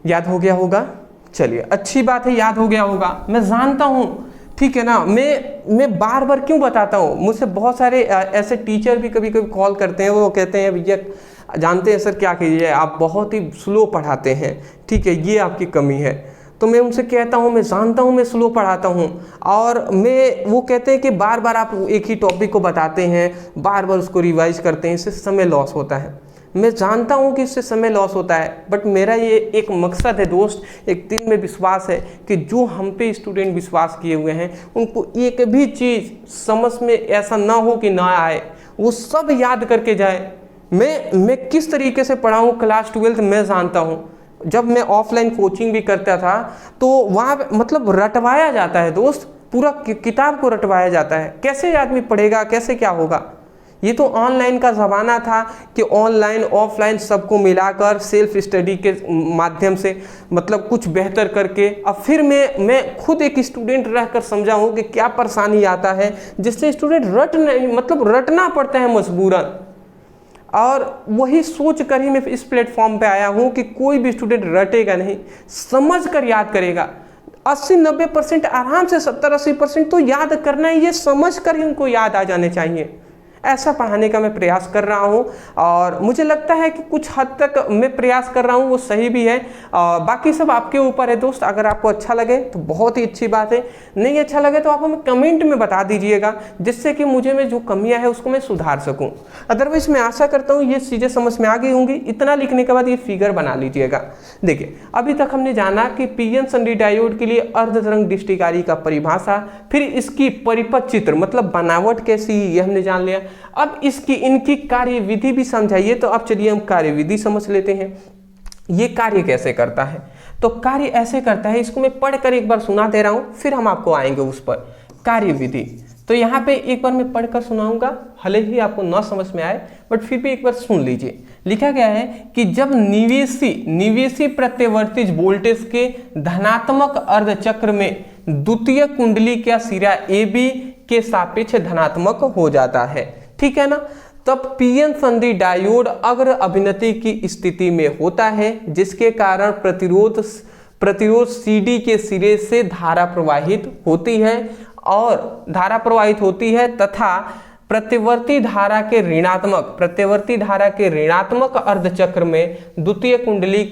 याद हो गया होगा। चलिए अच्छी बात है, याद हो गया होगा, मैं जानता हूँ। ठीक है ना, मैं बार बार क्यों बताता हूँ, मुझसे बहुत सारे ऐसे टीचर भी कभी कभी कॉल करते हैं, वो कहते हैं भैया जानते हैं सर क्या कीजिए, आप बहुत ही स्लो पढ़ाते हैं, ठीक है ये आपकी कमी है। तो मैं उनसे कहता हूँ, मैं जानता हूँ मैं स्लो पढ़ाता हूँ, और वो कहते हैं कि बार बार आप एक ही टॉपिक को बताते हैं, बार बार उसको रिवाइज करते हैं, इससे समय लॉस होता है। मैं जानता हूँ कि इससे समय लॉस होता है, बट मेरा ये एक मकसद है दोस्त, एक दिल में विश्वास है कि जो हम पे स्टूडेंट विश्वास किए हुए हैं उनको एक भी चीज़ समझ में ऐसा ना हो कि ना आए, वो सब याद करके जाए। मैं किस तरीके से पढ़ाऊँ क्लास 12 मैं जानता हूँ। जब मैं ऑफलाइन कोचिंग भी करता था तो वहाँ मतलब रटवाया जाता है दोस्त, पूरा किताब को रटवाया जाता है। कैसे आदमी पढ़ेगा, कैसे क्या होगा? ये तो ऑनलाइन का ज़माना था कि ऑनलाइन ऑफलाइन सबको मिलाकर सेल्फ स्टडी के माध्यम से मतलब कुछ बेहतर करके अब फिर मैं खुद एक स्टूडेंट रहकर समझा हूँ कि क्या परेशानी आता है, जिससे स्टूडेंट रटना पड़ता है मजबूरन। और वही सोच कर ही मैं इस प्लेटफॉर्म पे आया हूँ कि कोई भी स्टूडेंट रटेगा नहीं, समझ कर याद करेगा। 80-90% आराम से 70-80% तो याद करना है, ये समझ कर ही उनको याद आ जाने चाहिए। ऐसा पढ़ाने का मैं प्रयास कर रहा हूँ और मुझे लगता है कि कुछ हद तक मैं प्रयास कर रहा हूँ वो सही भी है। बाकी सब आपके ऊपर है दोस्त। अगर आपको अच्छा लगे तो बहुत ही अच्छी बात है, नहीं अच्छा लगे तो आप हमें कमेंट में बता दीजिएगा, जिससे कि मुझे में जो कमियां है उसको मैं सुधार सकूँ। अदरवाइज मैं आशा करता हूँ ये चीज़ें समझ में आ गई होंगी। इतना लिखने के बाद ये फिगर बना लीजिएगा। देखिए, अभी तक हमने जाना कि पीएन संधि डायोड के लिए अर्ध तरंग दृष्टिकारी का परिभाषा, फिर इसकी परिपथ चित्र मतलब बनावट कैसी, ये हमने जान लिया। अब इनकी कार्यविधि भी समझाइए, तो अब चलिए हम कार्यविधि समझ लेते हैं। ये कार्य कैसे करता है? तो कार्य ऐसे करता है, इसको मैं पढ़कर एक बार सुना दे रहा हूं, फिर हम आपको आएंगे उस पर कार्यविधि। तो यहाँ पे एक बार मैं पढ़कर सुनाऊंगा, भले ही आपको ना समझ में आए बट फिर भी एक बार सुन लीजिए। लिखा गया है कि जब निवेशी प्रत्यवर्ती वोल्टेज के धनात्मक अर्धचक्र में द्वितीय कुंडली का सिरा AB के सापेक्ष धनात्मक हो जाता है, ठीक है ना, तब पीएन संधि डायोड अग्र अभिनति की स्थिति में होता है, जिसके कारण प्रतिरोध CD के सिरे से धारा प्रवाहित होती है तथा प्रतिवर्ती धारा के ऋणात्मक अर्धचक्र में द्वितीय कुंडली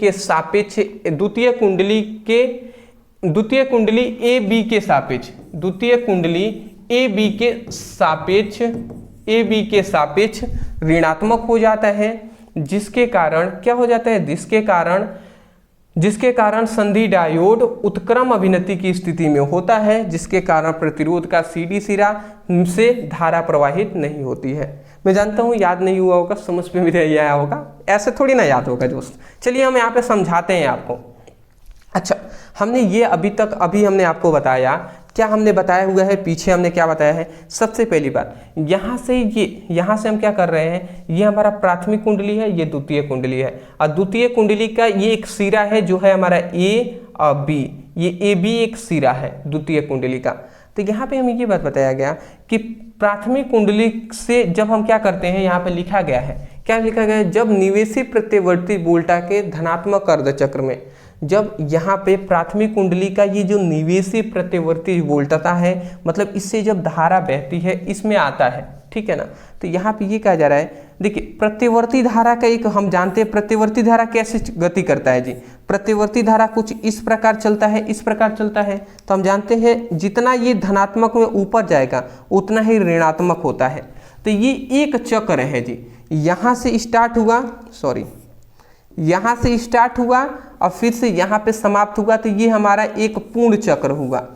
AB के सापेक्ष ऋणात्मक हो जाता है, जिसके कारण क्या हो जाता है, जिसके कारण संधि डायोड उत्क्रम अभिनति की स्थिति में होता है, जिसके कारण प्रतिरोध का CD सिरा से धारा प्रवाहित नहीं होती है। मैं जानता हूँ याद नहीं हुआ होगा, समझ में भी नहीं आया होगा, ऐसे थोड़ी ना याद होगा दोस्त। चलिए हम यहाँ पे समझाते हैं आपको। अच्छा, हमने ये अभी हमने आपको बताया, क्या हमने बताया हुआ है, पीछे हमने क्या बताया है। सबसे पहली बात, यहाँ से हम क्या कर रहे हैं, ये हमारा प्राथमिक कुंडली है, ये द्वितीय कुंडली है, और द्वितीय कुंडली का ये एक सिरा है जो है हमारा A और B, ये AB एक सिरा है द्वितीय कुंडली का। तो यहाँ पे हमें ये बात बताया गया कि प्राथमिक कुंडली से जब हम क्या करते हैं, यहाँ पे लिखा गया है, क्या लिखा गया है, जब निवेशी प्रत्यवर्ती वोल्टा के धनात्मक अर्धचक्र में, जब यहाँ पे प्राथमिक कुंडली का ये जो निवेशी प्रत्यवर्ती वोल्टता है, मतलब इससे जब धारा बहती है इसमें आता है, ठीक है ना। तो यहाँ पे ये कहा जा रहा है, देखिए प्रत्यवर्ती धारा का एक हम जानते हैं प्रत्यवर्ती धारा कैसे गति करता है जी। प्रत्यवर्ती धारा कुछ इस प्रकार चलता है, इस प्रकार चलता है। तो हम जानते हैं जितना ये धनात्मक में ऊपर जाएगा उतना ही ऋणात्मक होता है। तो ये एक चक्र है जी, यहाँ से स्टार्ट हुआ और फिर से यहाँ पे समाप्त हुआ, तो ये हमारा एक पूर्ण चक्र हुआ।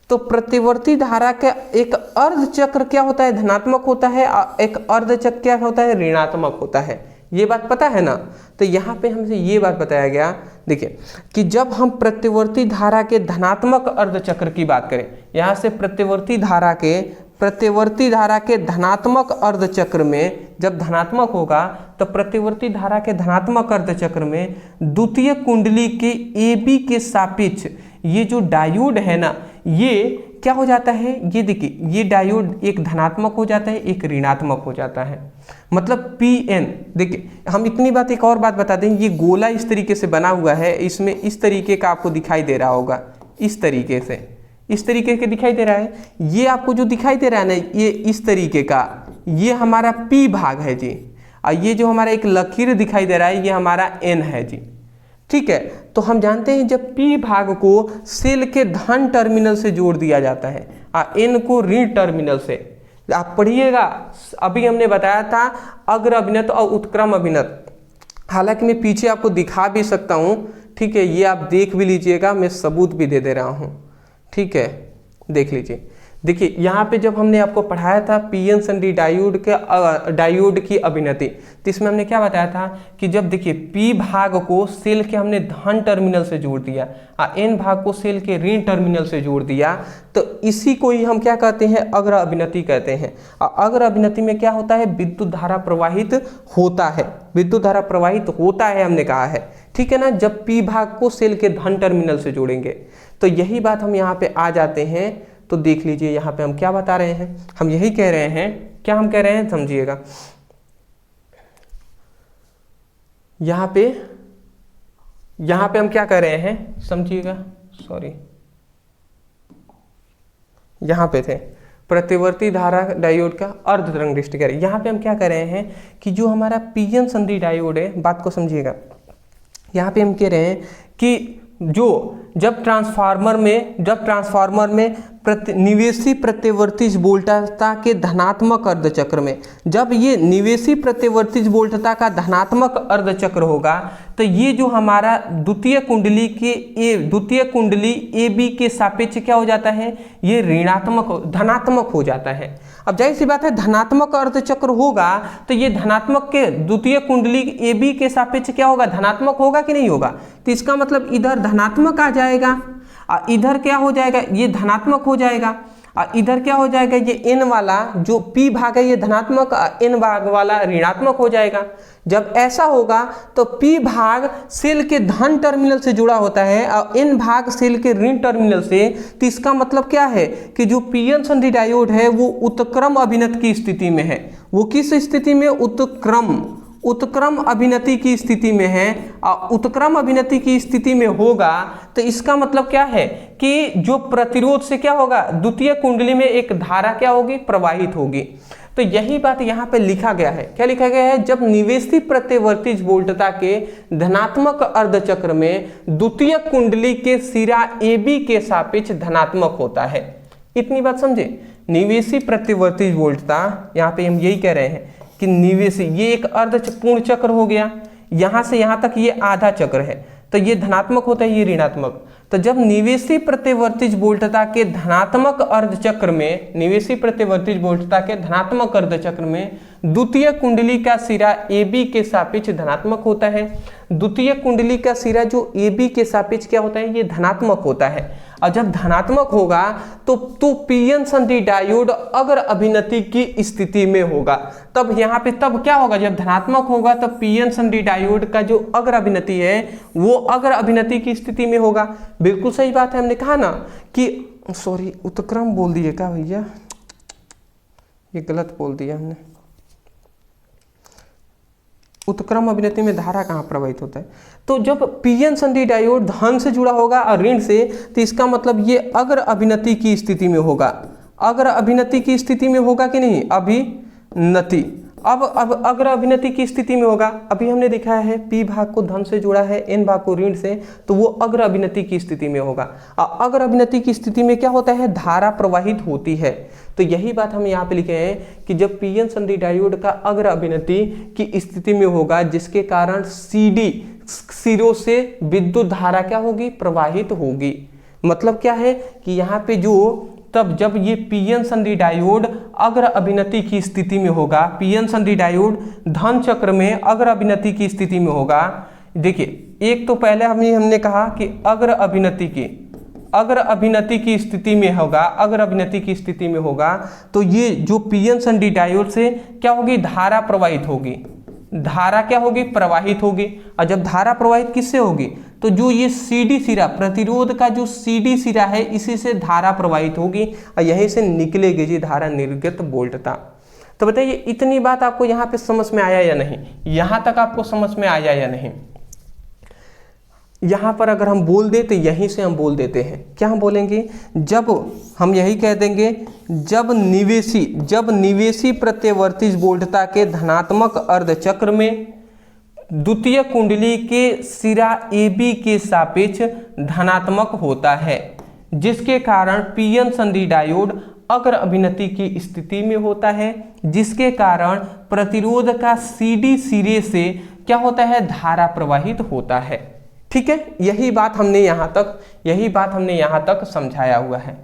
तो प्रतिवर्ती धारा का एक अर्ध चक्र क्या होता है, धनात्मक होता है, और एक अर्ध चक्र क्या होता है, ऋणात्मक होता है। ये बात पता है ना। तो यहाँ पे हमसे ये बात बताया गया, देखिए कि जब हम प्रतिवर्ती धारा के धनात्मक अर्ध चक्र की बात करें, यहाँ से प्रतिवर्ती धारा के धनात्मक अर्धचक्र में जब धनात्मक होगा, तो प्रतिवर्ती धारा के धनात्मक अर्धचक्र में द्वितीय कुंडली के AB के सापेक्ष ये जो डायोड है ना, ये क्या हो जाता है, ये देखिए ये डायोड एक धनात्मक हो जाता है, एक ऋणात्मक हो जाता है। मतलब PN, देखिए हम इतनी बात, एक और बात बता दें, ये गोला इस तरीके से बना हुआ है, इसमें इस तरीके का आपको दिखाई दे रहा होगा, इस तरीके के दिखाई दे रहा है। ये आपको जो दिखाई दे रहा है ना, ये इस तरीके का, ये हमारा P भाग है जी, और ये जो हमारा एक लकीर दिखाई दे रहा है, ये हमारा N है जी, ठीक है। तो हम जानते हैं जब P भाग को सेल के धन टर्मिनल से जोड़ दिया जाता है और N को ऋण टर्मिनल से, आप पढ़िएगा, अभी हमने बताया था अग्र अभिनत और उत्क्रम अभिनत, हालांकि मैं पीछे आपको दिखा भी सकता हूँ, ठीक है, ये आप देख भी लीजिएगा, मैं सबूत भी दे रहा हूँ, ठीक है, देख लीजिए। देखिए यहाँ पे जब हमने आपको पढ़ाया था पीएन सन्धि डायोड की अभिनति, तो इसमें हमने क्या बताया था कि जब देखिए पी भाग को सेल के हमने धन टर्मिनल से जोड़ दिया और एन भाग को सेल के ऋण टर्मिनल से जोड़ दिया, तो इसी को ही हम क्या कहते हैं, अग्र अभिनति कहते हैं। और अग्र अभिनति में क्या होता है, विद्युत धारा प्रवाहित होता है, विद्युत धारा प्रवाहित होता है हमने कहा है, ठीक है ना, जब पी भाग को सेल के धन टर्मिनल से जोड़ेंगे। तो यही बात हम यहाँ पे आ जाते हैं। तो देख लीजिए यहाँ पे हम क्या बता रहे हैं, हम यही कह रहे हैं, क्या हम कह रहे हैं समझिएगा। यहाँ पे हम क्या कह रहे हैं समझिएगा, सॉरी यहाँ पे थे प्रतिवर्ती धारा डायोड का अर्ध तरंग दृष्टिकोण। यहाँ पे हम क्या कह रहे हैं कि जो हमारा पीएन संधि डायोड है, बात को समझिएगा, यहाँ पे हम कह रहे हैं कि जब ट्रांसफार्मर में निवेशी प्रत्यवर्ती वोल्टता के धनात्मक अर्धचक्र में, जब ये निवेशी प्रत्यवर्ती वोल्टता का धनात्मक अर्धचक्र होगा, तो ये जो हमारा द्वितीय कुंडली ए बी के सापेक्ष क्या हो जाता है, ये धनात्मक हो जाता है। अब जाहिर सी बात है, धनात्मक अर्धचक्र होगा तो ये धनात्मक के द्वितीय कुंडली ए बी के सापेक्ष क्या होगा, धनात्मक होगा कि नहीं होगा। तो इसका मतलब इधर धनात्मक आ जाएगा और इधर क्या हो जाएगा, ये धनात्मक हो जाएगा और इधर क्या हो जाएगा, ये एन वाला जो पी भाग है ये धनात्मक, एन भाग वाला ऋणात्मक हो जाएगा। जब ऐसा होगा तो पी भाग सेल के धन टर्मिनल से जुड़ा होता है और एन भाग सेल के ऋण टर्मिनल से। तो इसका मतलब क्या है कि जो पीएन संधि डायोड है वो उत्क्रम अभिनति की स्थिति में है। वो किस स्थिति में, उत्क्रम अभिनति की स्थिति में है। और उत्क्रम अभिनति की स्थिति में होगा तो इसका मतलब क्या है कि जो प्रतिरोध से क्या होगा, द्वितीय कुंडली में एक धारा क्या होगी, प्रवाहित होगी। तो यही बात यहाँ पे लिखा गया है। क्या लिखा गया है, जब निवेशी प्रत्यवर्ती वोल्टता के धनात्मक अर्धचक्र में द्वितीय कुंडली के सिरा ए बी के सापेक्ष धनात्मक होता है। इतनी बात समझे। निवेशी प्रत्यवर्ती वोल्टता, यहाँ पे हम यही कह रहे हैं कि निवेशी ये एक पूर्ण चक्र हो गया, यहां से यहां तक ये आधा चक्र है, तो ये धनात्मक होता है, ये ऋणात्मक। तो जब निवेशी प्रत्यवर्ती वोल्टता के धनात्मक अर्धचक्र में, निवेशी प्रत्यवर्ती वोल्टता के धनात्मक अर्धचक्र में द्वितीय कुंडली का सिरा ए बी के सापेक्ष धनात्मक होता है। द्वितीय कुंडली का सिरा जो ए बी के सापेक्ष क्या होता है, ये धनात्मक होता है। और जब धनात्मक होगा तो पीएन संधि डायोड अग्र अभिनति की स्थिति में होगा। तब यहाँ पे तब क्या होगा, जब धनात्मक होगा तब पीएन संधि डायोड का जो अग्र अभिनति है वो अग्र अभिनति की स्थिति में होगा। बिल्कुल सही बात है। हमने कहा ना कि सॉरी उत्क्रम बोल दिए क्या भैया, ये गलत बोल दिया हमने। उत्क्रम अभिनति में धारा कहाँ प्रवाहित होता है, तो जब पीएन संधि डायोड धन से जुड़ा होगा और ऋण से, तो इसका मतलब ये अग्र अभिनति की स्थिति में होगा। अग्र अभिनति की स्थिति में होगा कि नहीं, अभिनति। अब अग्र अभिनति की स्थिति में होगा। अभी हमने दिखाया है पी भाग को धन से जुड़ा है, एन भाग को ऋण से, तो वो अग्र अभिनति की स्थिति में होगा। और अग्र अभिनति की स्थिति में क्या होता है, धारा प्रवाहित होती है। तो यही बात हम यहाँ पे लिखे हैं कि जब पीएन संधि डायोड का अग्र अभिनति की स्थिति में होगा, जिसके कारण सीडी सिरों से विद्युत धारा क्या होगी, प्रवाहित होगी। मतलब क्या है कि यहाँ पे तब जब ये पीएन संधि डायोड अग्र अभिनति की स्थिति में होगा, पीएन संधि डायोड धन चक्र में अग्र अभिनति की स्थिति में होगा। देखिए एक तो पहले हमने कहा कि अग्र अभिनति की स्थिति में होगा, अग्र अभिनति की स्थिति में होगा तो ये जो पीएन संधि डायोड से क्या होगी, धारा प्रवाहित होगी। धारा क्या होगी, प्रवाहित होगी। और जब धारा प्रवाहित किससे होगी, तो जो ये सीडी सिरा, प्रतिरोध का जो सीडी सिरा है, इसी से धारा प्रवाहित होगी और यहीं से निकलेगी जी धारा निर्गत वोल्टता। तो बताइए इतनी बात आपको यहाँ पे समझ में आया या नहीं, यहाँ तक आपको समझ में आया या नहीं। यहाँ पर अगर हम बोल दे तो यहीं से हम बोल देते हैं, क्या हम बोलेंगे, जब हम यही कह देंगे जब निवेशी प्रत्यवर्ती वोल्टता के धनात्मक अर्धचक्र में द्वितीय कुंडली के सिरा ए बी के सापेक्ष धनात्मक होता है, जिसके कारण पीएन संधि डायोड अग्र अभिनति की स्थिति में होता है, जिसके कारण प्रतिरोध का सीडी सिरे से क्या होता है, धारा प्रवाहित होता है। ठीक है, यही बात हमने यहाँ तक समझाया हुआ है।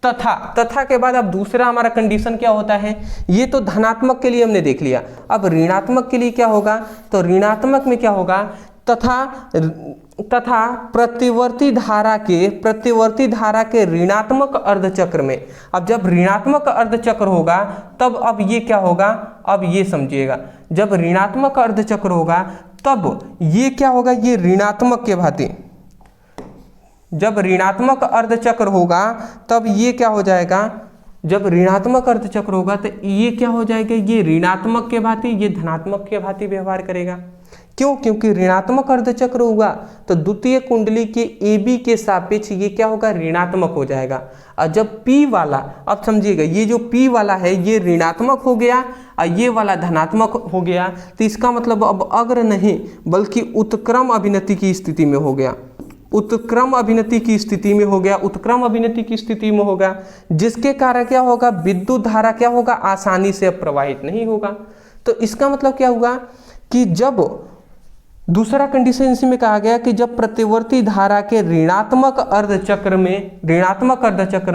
तथा, तथा के बाद अब दूसरा हमारा कंडीशन क्या होता है, ये तो धनात्मक के लिए हमने देख लिया, अब ऋणात्मक के लिए क्या होगा, तो ऋणात्मक में क्या होगा, तथा प्रतिवर्ती धारा के ऋणात्मक अर्धचक्र में। अब जब ऋणात्मक अर्धचक्र होगा तब अब ये क्या होगा, अब ये समझिएगा, जब ऋणात्मक अर्धचक्र होगा तब ये क्या होगा, ये ऋणात्मक के भांति, जब ऋणात्मक अर्धचक्र होगा तब ये क्या हो जाएगा, जब ऋणात्मक अर्धचक्र होगा तो ये क्या हो जाएगा, ये ऋणात्मक के भांति, ये धनात्मक के भांति व्यवहार करेगा। क्यों, क्योंकि ऋणात्मक अर्धचक्र होगा तो द्वितीय कुंडली के AB के सापेक्ष ये क्या होगा, ऋणात्मक हो जाएगा। और जब P वाला, अब समझिएगा, ये जो P वाला है ये ऋणात्मक हो गया और ये वाला धनात्मक हो गया, तो इसका मतलब अब अग्र नहीं बल्कि उत्क्रम अभिनति की स्थिति में हो गया, उत्क्रम अभिनति की स्थिति में हो गया, उत्क्रम अभिनति की स्थिति में होगा, जिसके कारण क्या होगा, विद्युत धारा क्या होगा, आसानी से प्रवाहित नहीं होगा। तो इसका मतलब क्या हुआ कि जब दूसरा कंडीशन इसमें कहा गया कि जब प्रतिवर्ती धारा के ऋणात्मक अर्धचक्र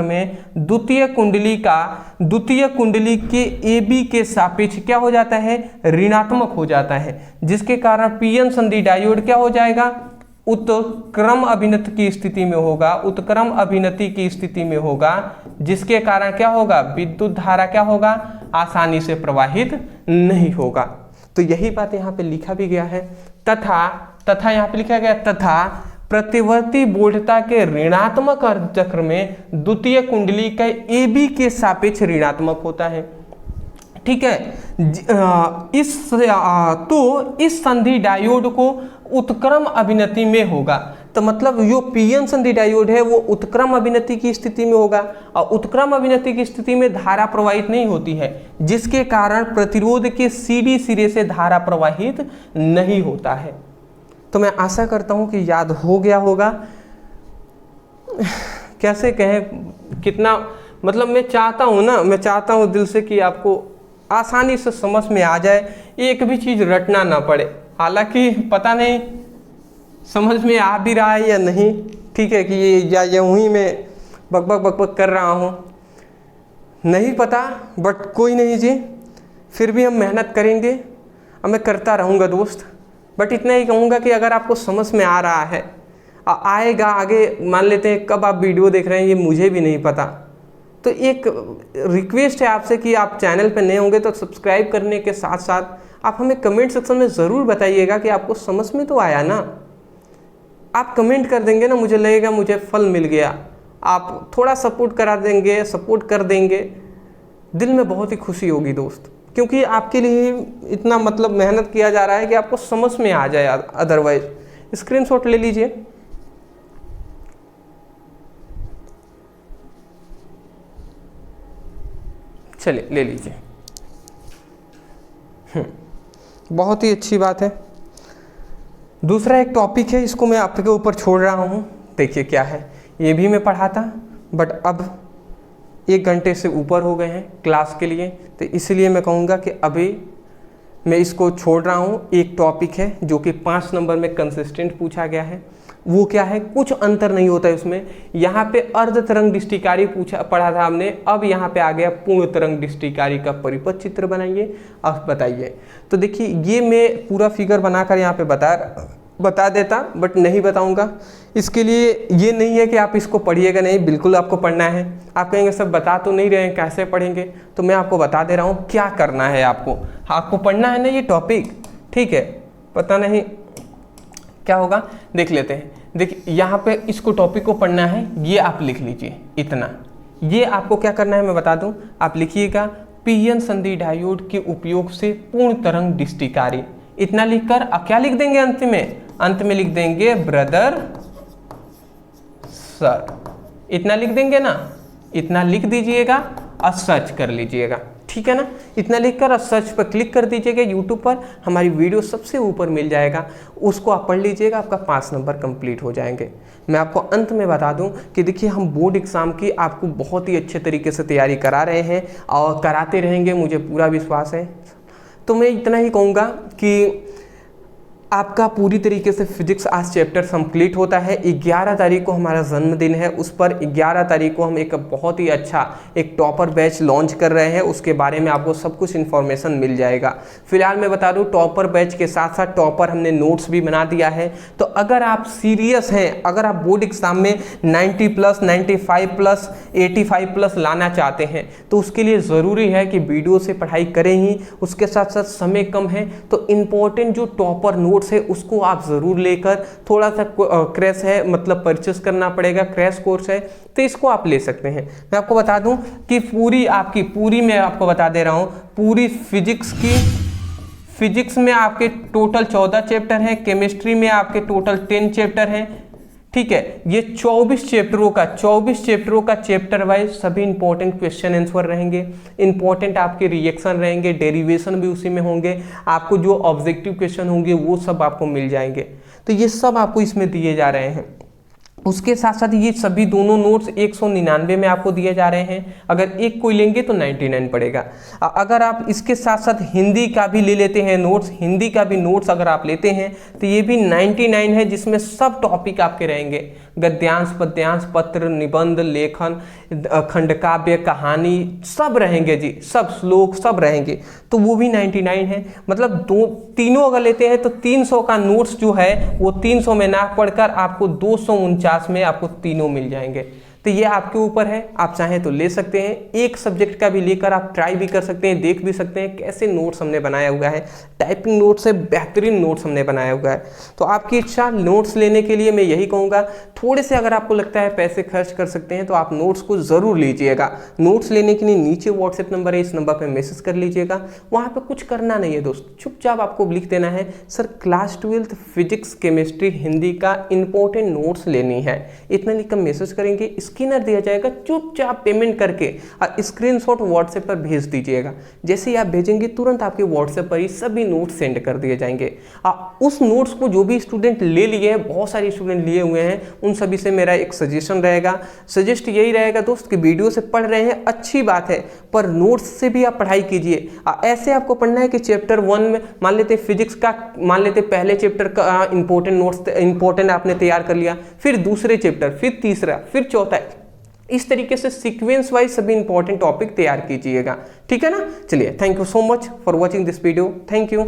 में द्वितीय कुंडली के AB के सापेक्ष क्या हो जाता है, ऋणात्मक हो जाता है, जिसके कारण पीएन संधि डायोड क्या हो जाएगा, उत्क्रम अभिनति की स्थिति में होगा, उत्क्रम अभिनति की स्थिति में होगा, जिसके कारण क्या होगा, विद्युत धारा क्या होगा, आसानी से प्रवाहित नहीं होगा। तो यही बात यहाँ पे लिखा भी गया है, तथा यहाँ पे लिखा गया, तथा प्रतिवर्ती बोधता के ऋणात्मक अर्धचक्र में द्वितीय कुंडली का AB के सापेक्ष ऋणात्मक होता है। ठीक है, तो इस संधि डायोड को उत्क्रम अभिनति में होगा, तो मतलब जो पीएन संधि डायोड है वो उत्क्रम अभिनति की स्थिति में होगा, और उत्क्रम अभिनति की स्थिति में धारा प्रवाहित नहीं होती है, जिसके कारण प्रतिरोध के CD सिरे से धारा प्रवाहित नहीं होता है। तो मैं आशा करता हूं कि याद हो गया होगा। कैसे कहें, कितना मतलब मैं चाहता हूं दिल से कि आपको आसानी से समझ में आ जाए, एक भी चीज़ रटना ना पड़े। हालांकि पता नहीं समझ में आ भी रहा है या नहीं, ठीक है, कि ये या यूं ही मैं बकबक कर रहा हूँ, नहीं पता, बट कोई नहीं जी, फिर भी हम मेहनत करेंगे और मैं करता रहूँगा दोस्त। बट इतना ही कहूँगा कि अगर आपको समझ में आ रहा है, आएगा आगे, मान लेते हैं कब आप वीडियो देख रहे हैं ये मुझे भी नहीं पता, तो एक रिक्वेस्ट है आपसे कि आप चैनल पर नए होंगे तो सब्सक्राइब करने के साथ साथ आप हमें कमेंट सेक्शन में ज़रूर बताइएगा कि आपको समझ में तो आया ना। आप कमेंट कर देंगे ना, मुझे लगेगा मुझे फल मिल गया। आप थोड़ा सपोर्ट कर देंगे, दिल में बहुत ही खुशी होगी दोस्त, क्योंकि आपके लिए इतना मतलब मेहनत किया जा रहा है कि आपको समझ में आ जाए। अदरवाइज स्क्रीनशॉट ले लीजिए। चलिए ले लीजिए। बहुत ही अच्छी बात है। दूसरा एक टॉपिक है, इसको मैं आपके ऊपर छोड़ रहा हूँ। देखिए क्या है, ये भी मैं पढ़ा था बट अब 1 घंटे से ऊपर हो गए हैं क्लास के लिए, तो इसलिए मैं कहूँगा कि अभी मैं इसको छोड़ रहा हूँ। एक टॉपिक है जो कि 5 नंबर में कंसिस्टेंट पूछा गया है। वो क्या है, कुछ अंतर नहीं होता है उसमें। यहाँ पे अर्ध तरंग दृष्टिकारी पढ़ा था हमने, अब यहाँ पे आ गया पूर्ण तरंग दृष्टिकारी का परिपथ चित्र बनाइए और बताइए। तो देखिए ये मैं पूरा फिगर बनाकर यहाँ पे बता देता, बट नहीं बताऊँगा। इसके लिए ये नहीं है कि आप इसको पढ़िएगा, नहीं, बिल्कुल आपको पढ़ना है। आप कहेंगे सब बता तो नहीं रहे हैं, कैसे पढ़ेंगे, तो मैं आपको बता दे रहा हूँ क्या करना है। आपको पढ़ना है ना ये टॉपिक, ठीक है। पता नहीं क्या होगा, देख लेते हैं। देखिए यहाँ पे इसको टॉपिक को पढ़ना है, ये आप लिख लीजिए इतना। ये आपको क्या करना है मैं बता दूं, आप लिखिएगा पीएन संधि डायोड के उपयोग से पूर्ण तरंग दृष्टिकारी। इतना लिखकर क्या लिख देंगे अंत में लिख देंगे ब्रदर सर, इतना लिख देंगे ना, इतना लिख दीजिएगा और सर्च कर लीजिएगा, ठीक है ना। इतना लिखकर सर्च पर क्लिक कर दीजिएगा। यूट्यूब पर हमारी वीडियो सबसे ऊपर मिल जाएगा, उसको आप पढ़ लीजिएगा, आपका 5 नंबर कंप्लीट हो जाएंगे। मैं आपको अंत में बता दूं कि देखिए हम बोर्ड एग्ज़ाम की आपको बहुत ही अच्छे तरीके से तैयारी करा रहे हैं और कराते रहेंगे, मुझे पूरा विश्वास है। तो मैं इतना ही कहूँगा कि आपका पूरी तरीके से फिजिक्स आज चैप्टर कंप्लीट होता है। 11 तारीख को हमारा जन्मदिन है, उस पर 11 तारीख को हम एक बहुत ही अच्छा एक टॉपर बैच लॉन्च कर रहे हैं, उसके बारे में आपको सब कुछ इन्फॉर्मेशन मिल जाएगा। फिलहाल मैं बता दूं, टॉपर बैच के साथ साथ टॉपर हमने नोट्स भी बना दिया है। तो अगर आप सीरियस हैं, अगर आप बोर्ड एग्जाम में 90 प्लस 95 प्लस 85 प्लस लाना चाहते हैं, तो उसके लिए ज़रूरी है कि वीडियो से पढ़ाई करें ही। उसके साथ साथ समय कम है तो इम्पोर्टेंट जो टॉपर नोट्स है उसको आप ज़रूर लेकर, थोड़ा सा क्रैश है मतलब परचेस करना पड़ेगा, क्रैश कोर्स है तो इसको आप ले सकते हैं। मैं आपको बता दूं कि पूरी मैं आपको बता दे रहा हूं, पूरी फिजिक्स में आपके टोटल 14 चैप्टर हैं, केमिस्ट्री में आपके टोटल 10 चैप्टर हैं, ठीक है। ये 24 चैप्टरों का चैप्टर वाइज सभी इंपॉर्टेंट क्वेश्चन आंसर रहेंगे, इंपॉर्टेंट आपके रिएक्शन रहेंगे, डेरिवेशन भी उसी में होंगे, आपको जो ऑब्जेक्टिव क्वेश्चन होंगे वो सब आपको मिल जाएंगे। तो ये सब आपको इसमें दिए जा रहे हैं। उसके साथ साथ ये सभी दोनों नोट्स 199 में आपको दिए जा रहे हैं। अगर एक कोई लेंगे तो 99 पड़ेगा। अगर आप इसके साथ साथ हिंदी का भी ले लेते हैं नोट्स, हिंदी का भी नोट्स अगर आप लेते हैं तो ये भी 99 है, जिसमें सब टॉपिक आपके रहेंगे, गद्यांश, पद्यांश, पत्र, निबंध, लेखन, खंडकाव्य, कहानी सब रहेंगे जी, सब श्लोक सब रहेंगे, तो वो भी 99 है। मतलब तीनों अगर लेते हैं तो 300 का नोट्स जो है वो 300 में ना पढ़कर आपको 249 में आपको तीनों मिल जाएंगे। तो ये आपके ऊपर है, आप चाहें तो ले सकते हैं। एक सब्जेक्ट का भी लेकर आप ट्राई भी कर सकते हैं, देख भी सकते हैं कैसे नोट्स हमने बनाया हुआ है। टाइपिंग नोट्स से बेहतरीन नोट्स हमने बनाया हुआ है। तो आपकी इच्छा, नोट्स लेने के लिए मैं यही कहूँगा, थोड़े से अगर आपको लगता है पैसे खर्च कर सकते हैं तो आप नोट्स को ज़रूर लीजिएगा। नोट्स लेने के लिए नीचे व्हाट्सएप नंबर है, इस नंबर पर मैसेज कर लीजिएगा। वहाँ पर कुछ करना नहीं है दोस्त, चुपचाप आपको लिख देना है sir class 12 physics, chemistry, Hindi का इंपॉर्टेंट नोट्स लेनी है, इतना लिखकर मैसेज करेंगे, स्कैनर दिया जाएगा, चुपचाप पेमेंट करके और स्क्रीनशॉट व्हाट्सएप पर भेज दीजिएगा। जैसे ही आप भेजेंगे तुरंत आपके व्हाट्सएप पर ही सभी नोट्स सेंड कर दिए जाएंगे। उस नोट्स को जो भी स्टूडेंट ले लिए हैं, बहुत सारे स्टूडेंट लिए हुए हैं, उन सभी से मेरा एक सजेशन रहेगा, सजेस्ट यही रहेगा दोस्त कि वीडियो से पढ़ रहे हैं अच्छी बात है, पर नोट्स से भी आप पढ़ाई कीजिए। ऐसे आपको पढ़ना है कि चैप्टर 1 में मान लेते फिजिक्स का, मान लेते पहले चैप्टर का इंपॉर्टेंट नोट्स इंपॉर्टेंट आपने तैयार कर लिया, फिर दूसरे चैप्टर, फिर तीसरा, फिर चौथा, इस तरीके से सीक्वेंस वाइज सभी इंपॉर्टेंट टॉपिक तैयार कीजिएगा, ठीक है ना। चलिए, thank you so much for watching this video, thank you.